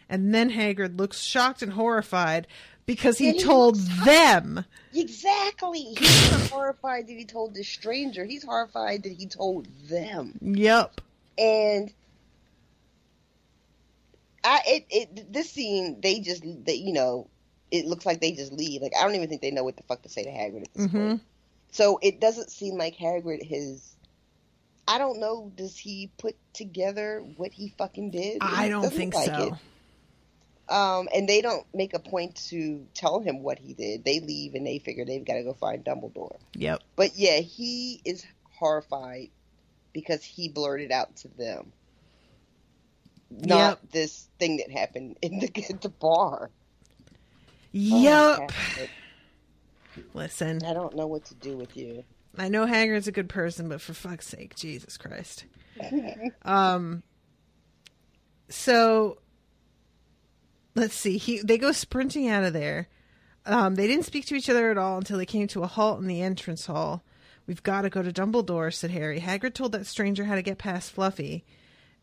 And then Hagrid looks shocked and horrified because he told them. Exactly. He's not horrified that he told this stranger. He's horrified that he told them. Yep. And this scene, it looks like they just leave. Like, I don't even think they know what the fuck to say to Hagrid at this point. So it doesn't seem like Hagrid I don't know, does he put together what he fucking did? I don't think so. And they don't make a point to tell him what he did. They leave and they figure they've got to go find Dumbledore. Yep. But yeah, he is horrified because he blurted out to them. Not this thing that happened at the bar. Yep. Listen. I don't know what to do with you. I know Hagrid's a good person, but for fuck's sake, Jesus Christ. So, let's see. They go sprinting out of there. They didn't speak to each other at all until they came to a halt in the entrance hall. We've got to go to Dumbledore, said Harry. Hagrid told that stranger how to get past Fluffy.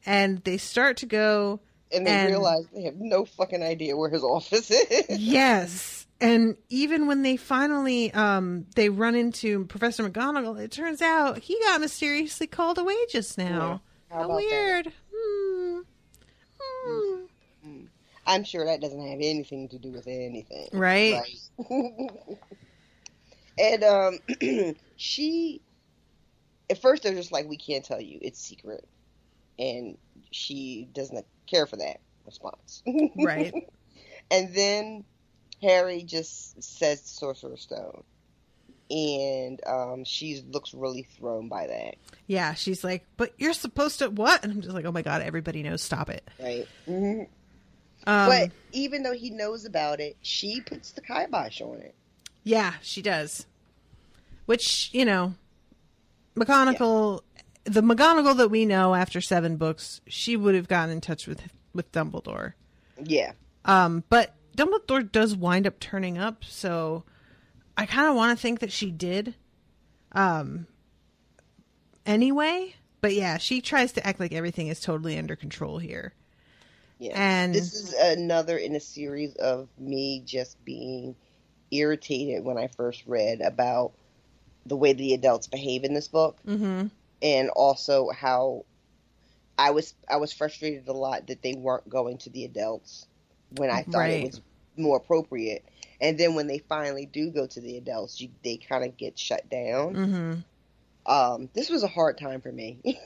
And they start to go... And they realize they have no fucking idea where his office is. Yes. And even when they finally, they run into Professor McGonagall, it turns out he got mysteriously called away just now. Yeah. How weird. I'm sure that doesn't have anything to do with anything. Right? And at first they're just like, we can't tell you. It's secret. And she doesn't care for that response. Right. And then Harry just says Sorcerer's Stone. And she looks really thrown by that. Yeah, she's like, but you're supposed to what? And I'm just like, oh my God, everybody knows. Stop it. Right. Mm-hmm. But even though he knows about it, she puts the kibosh on it. Yeah, she does. Which, McGonagall... Yeah. The McGonagall that we know after 7 books, she would have gotten in touch with Dumbledore. Yeah. But Dumbledore does wind up turning up, so I kind of want to think that she did. Anyway, but yeah, she tries to act like everything is totally under control here. Yeah. And this is another in a series of me just being irritated when I first read about the way the adults behave in this book. Mm-hmm. And also how I was frustrated a lot that they weren't going to the adults when I thought it was more appropriate. And then when they finally do go to the adults, they kind of get shut down. Mm-hmm. This was a hard time for me.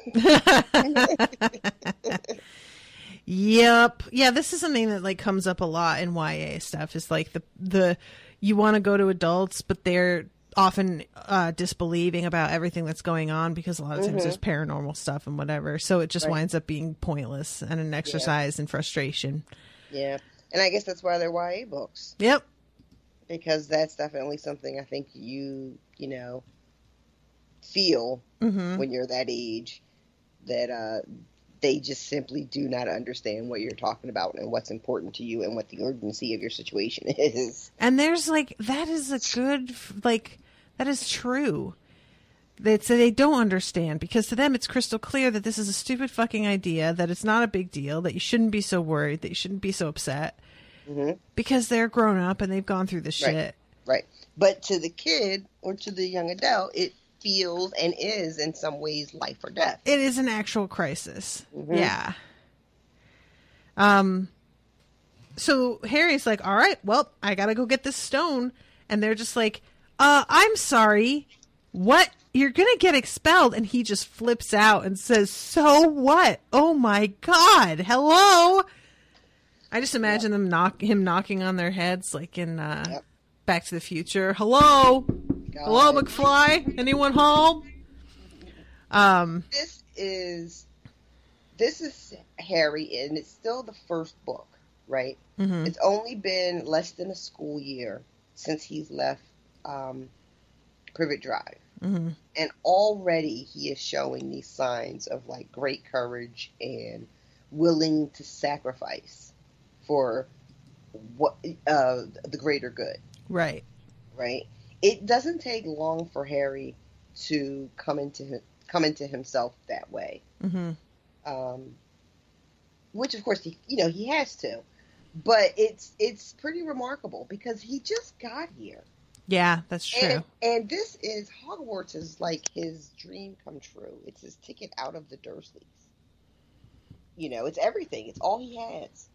Yep. Yeah, this is something that comes up a lot in YA stuff. Is like the you want to go to adults, but they're often disbelieving about everything that's going on because a lot of times there's paranormal stuff and whatever. So it just winds up being pointless and an exercise in frustration. Yeah. And I guess that's why they're YA books. Yep. Because that's definitely something I think you feel when you're that age that they just simply do not understand what you're talking about and what's important to you and what the urgency of your situation is. And there's that is a good, that is true. So they don't understand because to them it's crystal clear that this is a stupid fucking idea, that it's not a big deal, that you shouldn't be so worried, that you shouldn't be so upset because they're grown up and they've gone through this shit. Right. But to the kid or to the young adult, it feels and is in some ways life or death. It is an actual crisis. Yeah. So Harry's like, all right, well, I gotta go get this stone. And they're just like, I'm sorry. What? You're gonna get expelled. And he just flips out and says, so what? Oh my God. Hello? I just imagine him knocking on their heads like in Back to the Future. Hello? God. Hello, McFly. Anyone home? This is Harry, and it's still the first book, right? Mm-hmm. It's only been less than a school year since he's left Privet Drive. Mm-hmm. And already he is showing these signs of like great courage and willing to sacrifice for what the greater good. Right. Right. It doesn't take long for Harry to come into himself that way. Mm-hmm. Which of course he has to, but it's pretty remarkable because he just got here. Yeah, that's true. And this is Hogwarts is like his dream come true. It's his ticket out of the Dursleys. It's everything. It's all he has,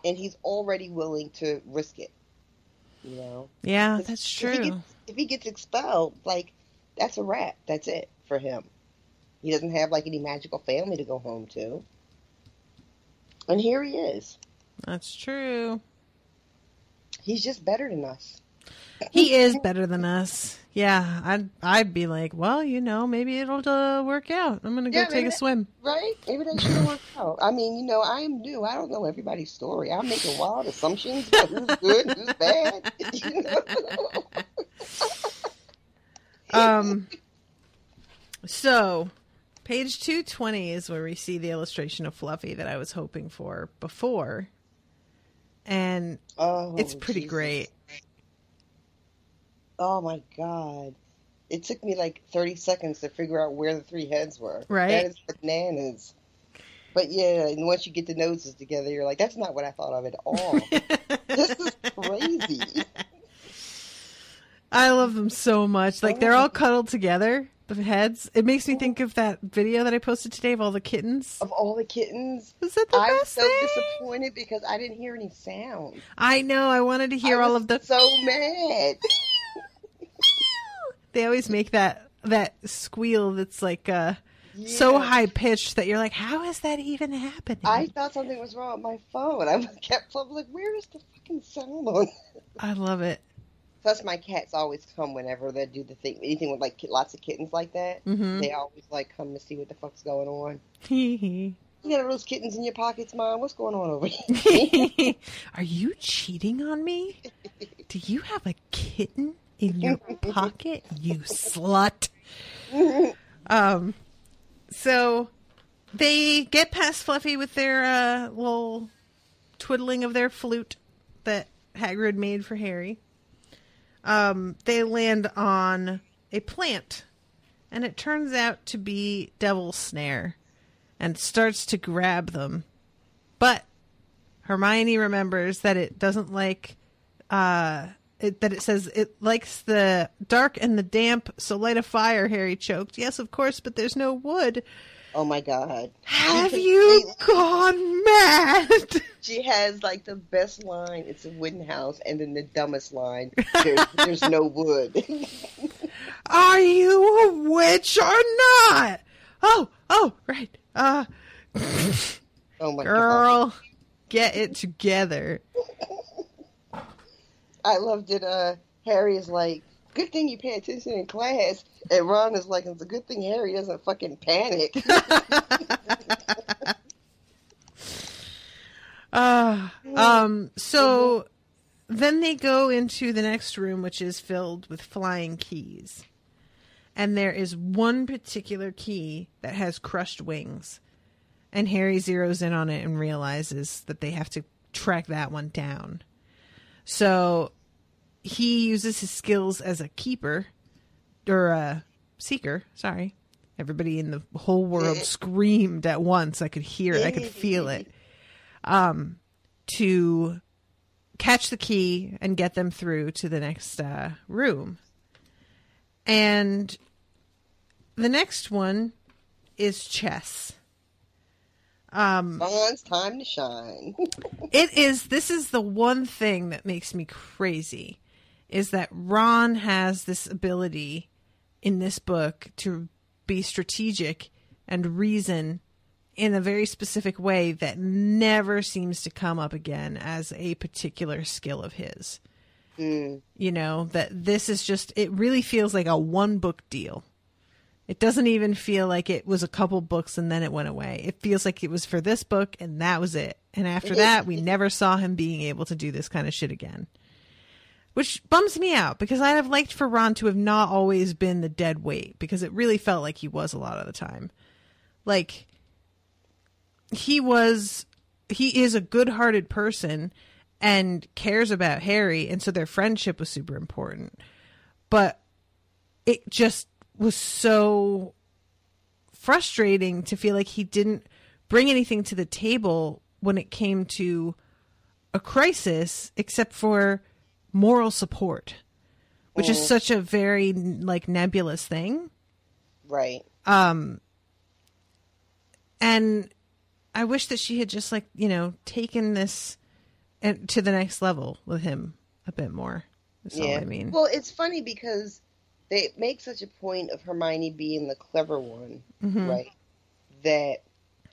and he's already willing to risk it. Yeah, that's true. If he gets expelled, like that's a wrap. That's it for him. He doesn't have like any magical family to go home to, and here he is. That's true. He's just better than us. He is better than us. Yeah, I'd be like, well, maybe it'll work out. I'm gonna go take a swim. Right? Maybe that should work out. I mean, I am new. I don't know everybody's story. I'm making wild assumptions about who's good, who's bad. So, page 220 is where we see the illustration of Fluffy that I was hoping for before, and it's pretty great. Oh my God. It took me like 30 seconds to figure out where the three heads were. Right. That is bananas. But yeah, and once you get the noses together, you're like, that's not what I thought of at all. This is crazy. I love them so much. Like, they're all cuddled together, the heads. It makes me think of that video that I posted today of all the kittens. Of all the kittens? Was that the I'm best so thing? disappointed because I didn't hear any sound. I know. I wanted to hear all of the... so mad. They always make that squeal that's like so high pitched that you're like, how is that even happening? I thought something was wrong with my phone. I kept like, where is the fucking sound on? I love it. Plus, my cats always come whenever they do the thing. Anything with like lots of kittens like that, They always like come to see what the fuck's going on. You got those kittens in your pockets, Mom? What's going on over here? Are you cheating on me? Do you have a kitten in your pocket, you slut? So they get past Fluffy with their little twiddling of their flute that Hagrid made for Harry. They land on a plant, and it turns out to be Devil's Snare, and starts to grab them. But Hermione remembers that it doesn't like that it says it likes the dark and the damp, so light a fire, Harry choked. Yes, of course, but there's no wood. Oh my God. Have you gone mad? She has like the best line, it's a wooden house, and then the dumbest line, there's no wood. Are you a witch or not? Oh, right. Oh my Girl, God. Get it together. I loved it. Harry is like, good thing you pay attention in class. And Ron is like, it's a good thing Harry doesn't fucking panic. So then they go into the next room, which is filled with flying keys. And there is one particular key that has crushed wings. And Harry zeroes in on it and realizes that they have to track that one down. So he uses his skills as a keeper, or a seeker, sorry. Everybody in the whole world screamed at once. I could hear it. I could feel it. To catch the key and get them through to the next room. And the next one is chess. Ron's time to shine. This is the one thing that makes me crazy, is that Ron has this ability in this book to be strategic and reason in a very specific way that never seems to come up again as a particular skill of his. You know, that this is just, it really feels like a one book deal. It doesn't even feel like it was a couple books and then it went away. It feels like it was for this book and that was it. And after that, we never saw him being able to do this kind of shit again. Which bums me out, because I'd have liked for Ron to have not always been the dead weight, because it really felt like he was a lot of the time. Like, he is a good-hearted person and cares about Harry, and so their friendship was super important. But it just was so frustrating to feel like he didn't bring anything to the table when it came to a crisis, except for moral support, which is such a very, like, nebulous thing. Right. And I wish that she had just, like, you know, taken this to the next level with him a bit more. That's all I mean. Well, it's funny because they make such a point of Hermione being the clever one, right? That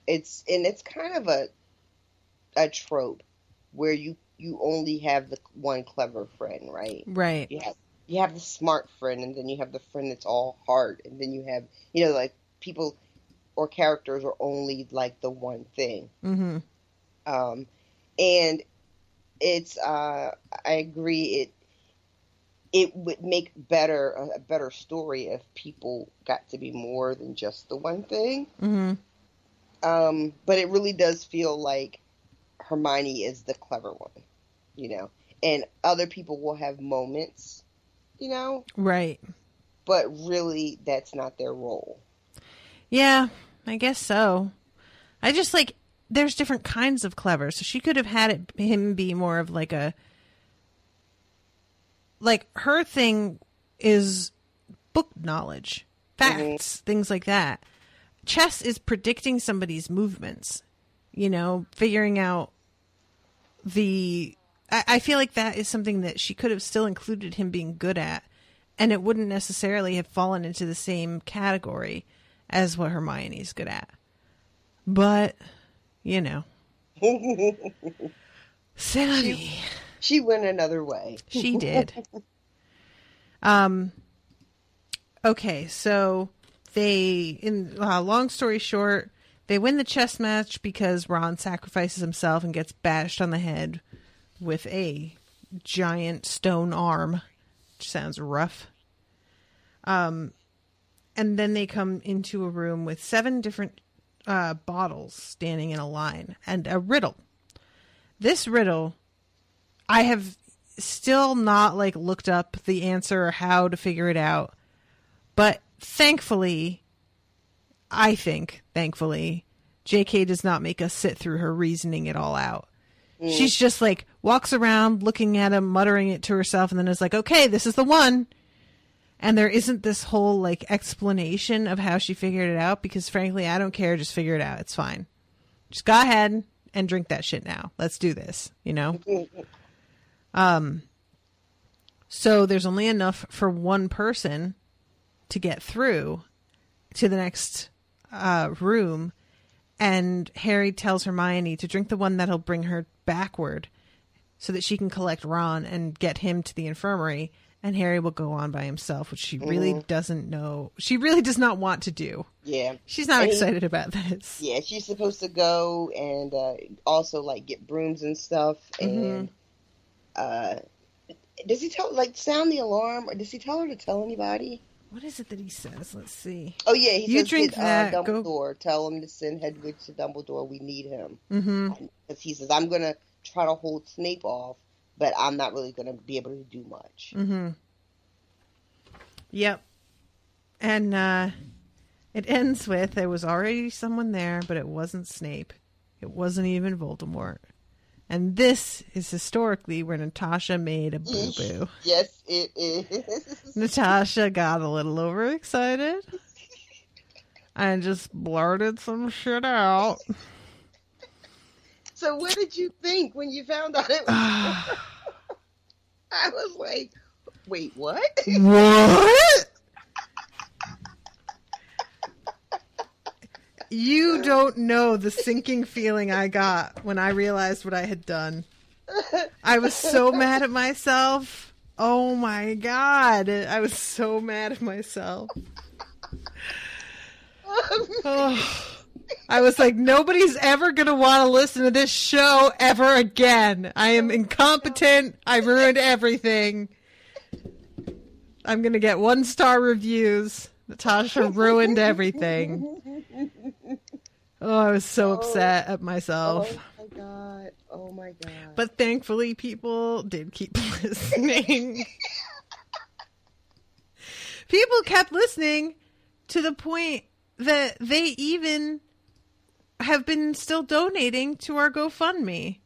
it's kind of a trope where you only have the one clever friend, right? Right. You have the smart friend, and then you have the friend that's all heart, and then you have, you know, like, people or characters are only like the one thing. And it's I agree, it would make a better story if people got to be more than just the one thing. But it really does feel like Hermione is the clever one, you know, and other people will have moments, you know, right, but really that's not their role. Yeah, I guess so. I just, like, there's different kinds of clever, so she could have had him be more of like a, like, her thing is book knowledge, facts, things like that. Chess is predicting somebody's movements, you know, figuring out I feel like that is something that she could have still included him being good at, and it wouldn't necessarily have fallen into the same category as what Hermione's good at. But, you know. C'est la vie. She went another way. She did. Okay, so long story short, they win the chess match because Ron sacrifices himself and gets bashed on the head with a giant stone arm, which sounds rough. And then they come into a room with 7 different bottles standing in a line and a riddle. This riddle, I have still not, like, looked up the answer or how to figure it out. But thankfully, JK does not make us sit through her reasoning it all out. She's just, like, walks around looking at him, muttering it to herself, and then is like, okay, this is the one. And there isn't this whole, like, explanation of how she figured it out, because frankly, I don't care. Just figure it out. It's fine. Just go ahead and drink that shit now. Let's do this, you know? So there's only enough for one person to get through to the next room. And Harry tells Hermione to drink the one that'll bring her backward so that she can collect Ron and get him to the infirmary. And Harry will go on by himself, which she really doesn't know. She really does not want to do. Yeah. She's not excited about this. Yeah, she's supposed to go and also, like, get brooms and stuff. And does he sound the alarm? Or does he tell her to tell anybody? What is it that he says? Let's see. Oh, yeah. He you says, drink that, Dumbledore. Tell him to send Hedwig to Dumbledore. We need him. Because he says, I'm going to try to hold Snape off, but I'm not really going to be able to do much. Yep. And it ends with, there was already someone there, but it wasn't Snape. It wasn't even Voldemort. And this is historically where Natasha made a boo-boo. Yes, it is. Natasha got a little overexcited and just blurted some shit out. So what did you think when you found out it was I was like, wait, what? What? You don't know the sinking feeling I got when I realized what I had done. I was so mad at myself. Oh my God. I was so mad at myself. Oh. I was like, nobody's ever going to want to listen to this show ever again. I am incompetent. I ruined everything. I'm going to get 1-star reviews. Natasha ruined everything. Oh, I was so upset at myself. Oh my God. Oh my God. But thankfully, people did keep listening. People kept listening to the point that they even have been still donating to our GoFundMe.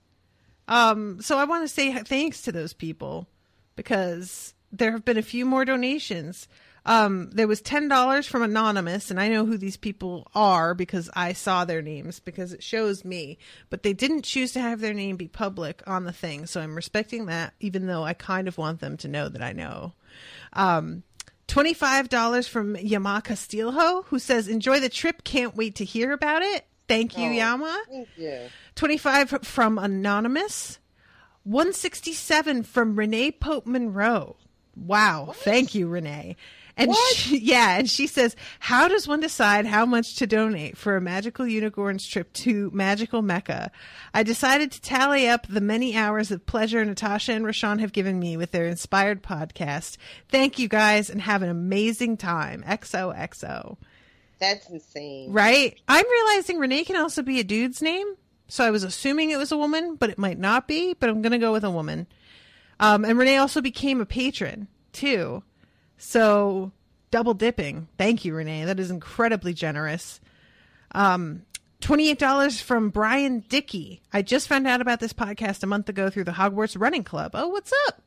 So I want to say thanks to those people because there have been a few more donations. There was $10 from Anonymous, and I know who these people are because I saw their names because it shows me, but they didn't choose to have their name be public on the thing. So I'm respecting that, even though I kind of want them to know that I know. $25 from Yama Castillo, who says, enjoy the trip. Can't wait to hear about it. Thank you, Yama. Thank you. 25 from Anonymous. 167 from Renee Pope Monroe. Wow. What? Thank you, Renee. And she says, how does one decide how much to donate for a Magical Unicorns trip to Magical Mecca? I decided to tally up the many hours of pleasure Natasha and Rashawn have given me with their inspired podcast. Thank you guys and have an amazing time. XOXO. That's insane. Right? I'm realizing Renee can also be a dude's name. So I was assuming it was a woman, but it might not be. But I'm going to go with a woman. And Renee also became a patron, too. So double dipping. Thank you, Renee. That is incredibly generous. $28 from Brian Dickey. I just found out about this podcast a month ago through the Hogwarts Running Club. Oh, what's up?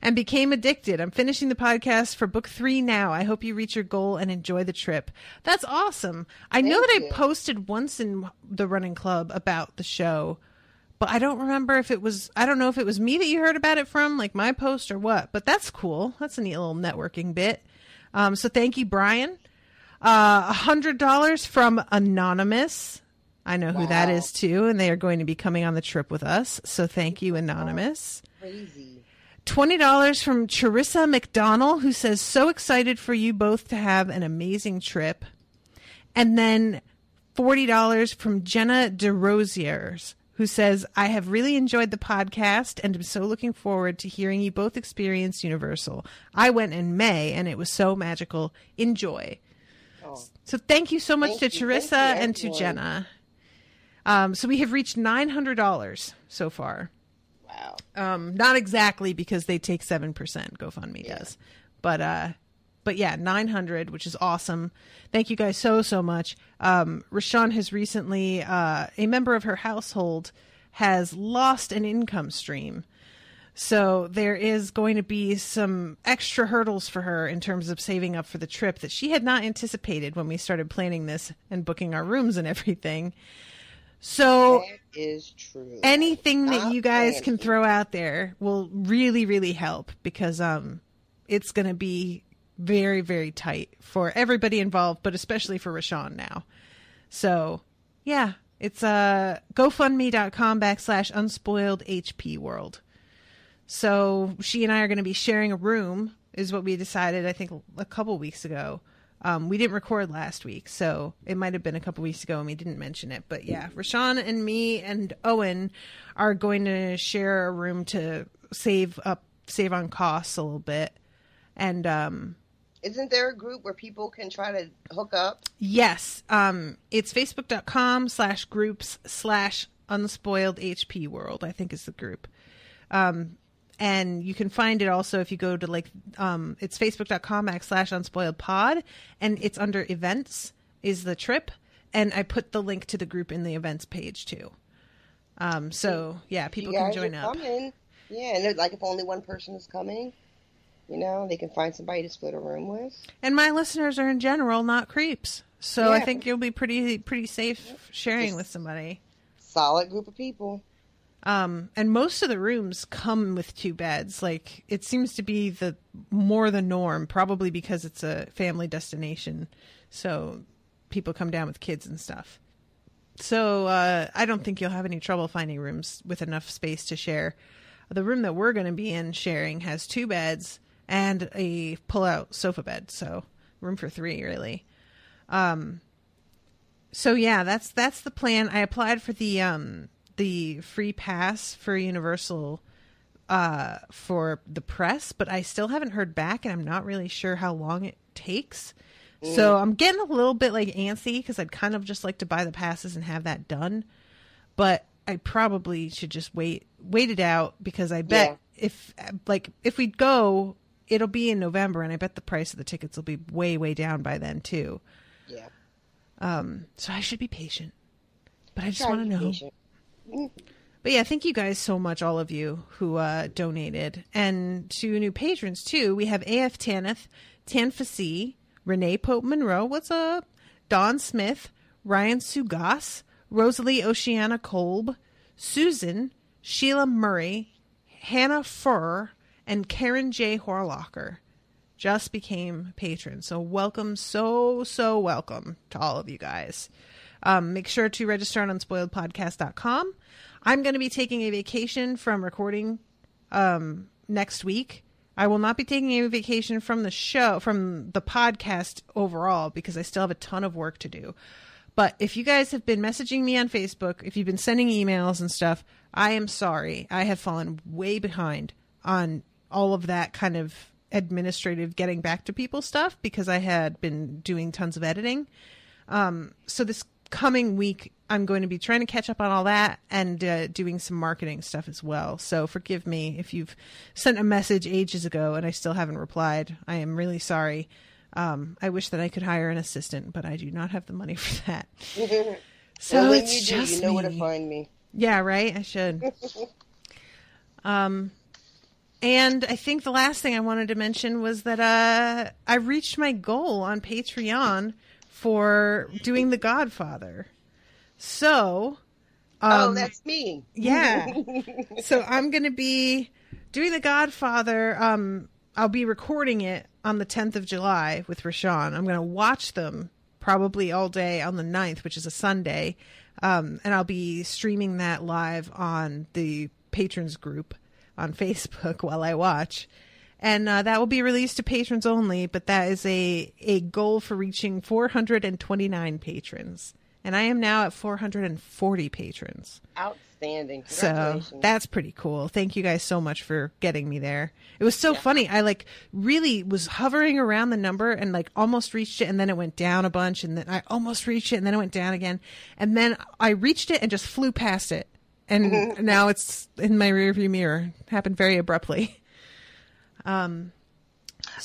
And became addicted. I'm finishing the podcast for book 3 now. I hope you reach your goal and enjoy the trip. That's awesome. I know that I posted once in the running club about the show, but I don't remember if it was, I don't know if it was me that you heard about it from, like my post or what, but that's cool. That's a neat little networking bit. So thank you, Brian. $100 from Anonymous. I know who that is too, and they are going to be coming on the trip with us. So thank you, Anonymous. Crazy. $20 from Charissa McDonnell, who says, so excited for you both to have an amazing trip. And then $40 from Jenna DeRosiers, who says, I have really enjoyed the podcast and am so looking forward to hearing you both experience Universal. I went in May and it was so magical. Enjoy. Oh. So thank you so much to Charissa and to Jenna. So we have reached $900 so far. Wow. Not exactly because they take 7%, GoFundMe does. But yeah, 900, which is awesome. Thank you guys so much. Rashawn has recently, a member of her household has lost an income stream. So there is going to be some extra hurdles for her in terms of saving up for the trip that she had not anticipated when we started planning this and booking our rooms and everything. So that is true. Anything that you guys can throw out there will really, really help because it's going to be very, very tight for everybody involved, but especially for Rashawn now. So, yeah, it's GoFundMe.com/unspoiledhpworld. So she and I are going to be sharing a room is what we decided, I think, a couple weeks ago. We didn't record last week, so it might have been a couple weeks ago and we didn't mention it. But yeah, Rashawn and me and Owen are going to share a room to save on costs a little bit. And isn't there a group where people can try to hook up? Yes. It's facebook.com/groups/unspoiledhpworld, I think is the group. And you can find it also if you go to it's facebook.com/unspoiledpod, and it's under events is the trip. And I put the link to the group in the events page too. So yeah, people can join up. Coming. Yeah. And if only one person is coming, they can find somebody to split a room with. And my listeners are in general not creeps. So I think you'll be pretty safe sharing with somebody. Solid group of people. And most of the rooms come with 2 beds. It seems to be the norm, probably because it's a family destination. So people come down with kids and stuff. So I don't think you'll have any trouble finding rooms with enough space to share. The room that we're going to be in sharing has 2 beds and a pull-out sofa bed, so room for 3, really. So yeah, that's the plan. I applied for the free pass for Universal for the press, but I still haven't heard back, and I'm not really sure how long it takes. So I'm getting a little bit like antsy because I'd kind of just like to buy the passes and have that done. But I probably should just wait it out, because I bet if we go, it'll be in November, and I bet the price of the tickets will be way, way down by then too. Yeah. So I should be patient, but I just want to know. But yeah, thank you guys so much, all of you who donated, and to new patrons too. We have AF Tanith, Tanfasi, Renee Pope Monroe, what's up? Dawn Smith, Ryan Sugas, Rosalie Oceana Kolb, Susan, Sheila Murray, Hannah Furr, and Karen J. Horlocker just became patrons. So welcome, so welcome to all of you guys. Make sure to register on unspoiledpodcast.com. I'm going to be taking a vacation from recording next week. I will not be taking a vacation from the show, from the podcast overall, because I still have a ton of work to do. But if you guys have been messaging me on Facebook, if you've been sending emails and stuff, I am sorry. I have fallen way behind on all of that kind of administrative getting back to people stuff, because I had been doing tons of editing. So this coming week, I'm going to be trying to catch up on all that and doing some marketing stuff as well. So forgive me if you've sent a message ages ago and I still haven't replied. I am really sorry. I wish that I could hire an assistant, but I do not have the money for that. So well, when it's you do, just you know where to find me. Yeah, right? I should. And I think the last thing I wanted to mention was that I reached my goal on Patreon for doing The Godfather. So, that's me. Yeah. So I'm going to be doing The Godfather. I'll be recording it on the 10th of July with Rashawn. I'm going to watch them probably all day on the 9th, which is a Sunday. And I'll be streaming that live on the patrons group on Facebook while I watch. And that will be released to patrons only, but that is a goal for reaching 429 patrons. And I am now at 440 patrons. Outstanding. So that's pretty cool. Thank you guys so much for getting me there. It was so funny. I really was hovering around the number and almost reached it, and then it went down a bunch, and then I almost reached it, and then it went down again. And then I reached it and just flew past it. And now it's in my rearview mirror. It happened very abruptly. I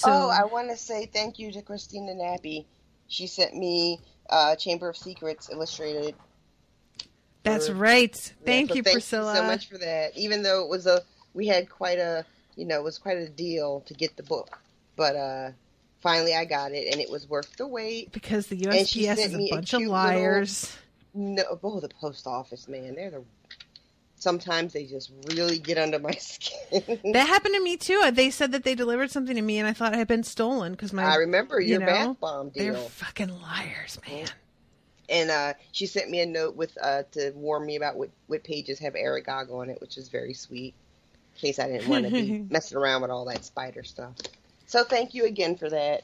want to say thank you to Christina Nappy. She sent me Chamber of Secrets illustrated. That's right. Thank you, Priscilla. Thank you so much for that. Even though it was we had quite a deal to get the book, but finally I got it, and it was worth the wait. Because the USPS is a bunch of liars. The post office, man, sometimes they just really get under my skin. That happened to me too. They said that they delivered something to me, and I thought it had been stolen because I remember your bath bomb deal. They're fucking liars, man. And she sent me a note with to warn me about what pages have Aragog on it, which is very sweet, in case I didn't want to be messing around with all that spider stuff. So thank you again for that.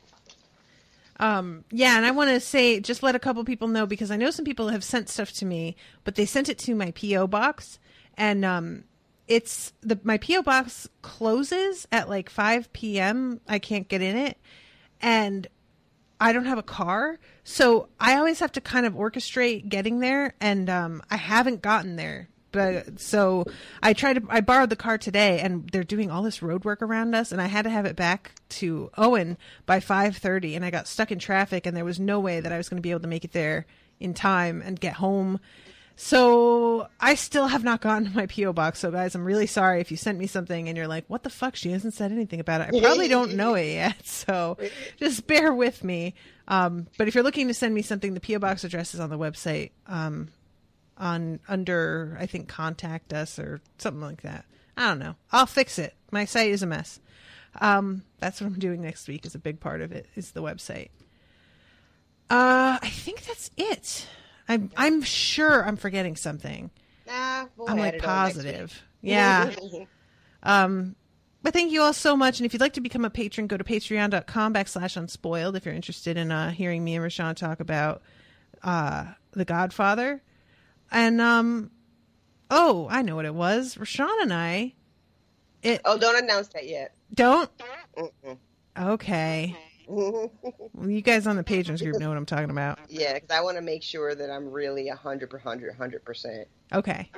Yeah, and I want to say, just let a couple people know, because I know some people have sent stuff to me, but they sent it to my P.O. box. And my P.O. box closes at 5 p.m. I can't get in it. And I don't have a car. So I always have to kind of orchestrate getting there. And I haven't gotten there. But so I borrowed the car today, and they're doing all this road work around us. And I had to have it back to Owen by 5:30. And I got stuck in traffic, and there was no way that I was going to be able to make it there in time and get home. So I still have not gotten to my P.O. box. So guys, I'm really sorry if you sent me something and you're like, what the fuck? She hasn't said anything about it. I probably don't know it yet. So just bear with me. But if you're looking to send me something, the P.O. box address is on the website, under, I think, contact us or something like that. I don't know. I'll fix it. My site is a mess. That's what I'm doing next week, is a big part of it, is the website. I think that's it. I'm sure I'm forgetting something. Nah, we'll I'm add it positive. Yeah. But thank you all so much. And if you'd like to become a patron, go to patreon.com/unspoiled if you're interested in hearing me and Rashawn talk about The Godfather. And, I know what it was. Rashawn and I... don't announce that yet. Don't? Mm-mm. Okay. Well, you guys on the patrons group know what I'm talking about. Yeah, because I want to make sure that I'm really 100%. Okay.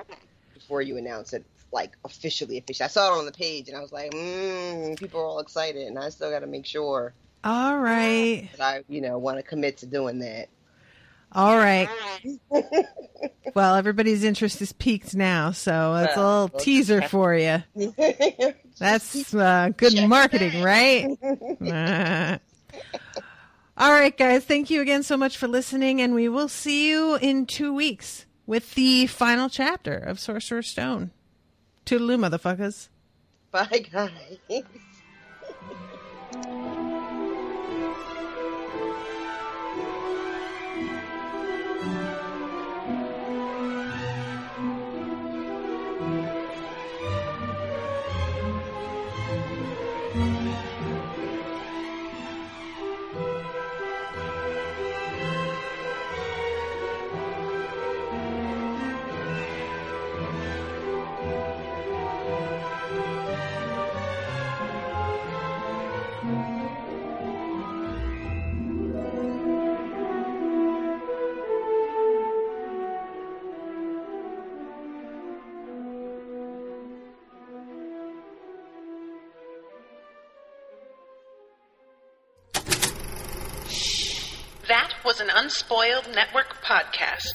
Before you announce it, like, officially. I saw it on the page, and I was like, people are all excited, and I still got to make sure. All right. That I, want to commit to doing that. All right. Well, everybody's interest is peaked now, so that's a little teaser for you. That's good marketing, right? All right, guys. Thank you again so much for listening, and we will see you in 2 weeks with the final chapter of Sorcerer's Stone. Toodaloo, motherfuckers. Bye, guys. That was an Unspoiled Network podcast.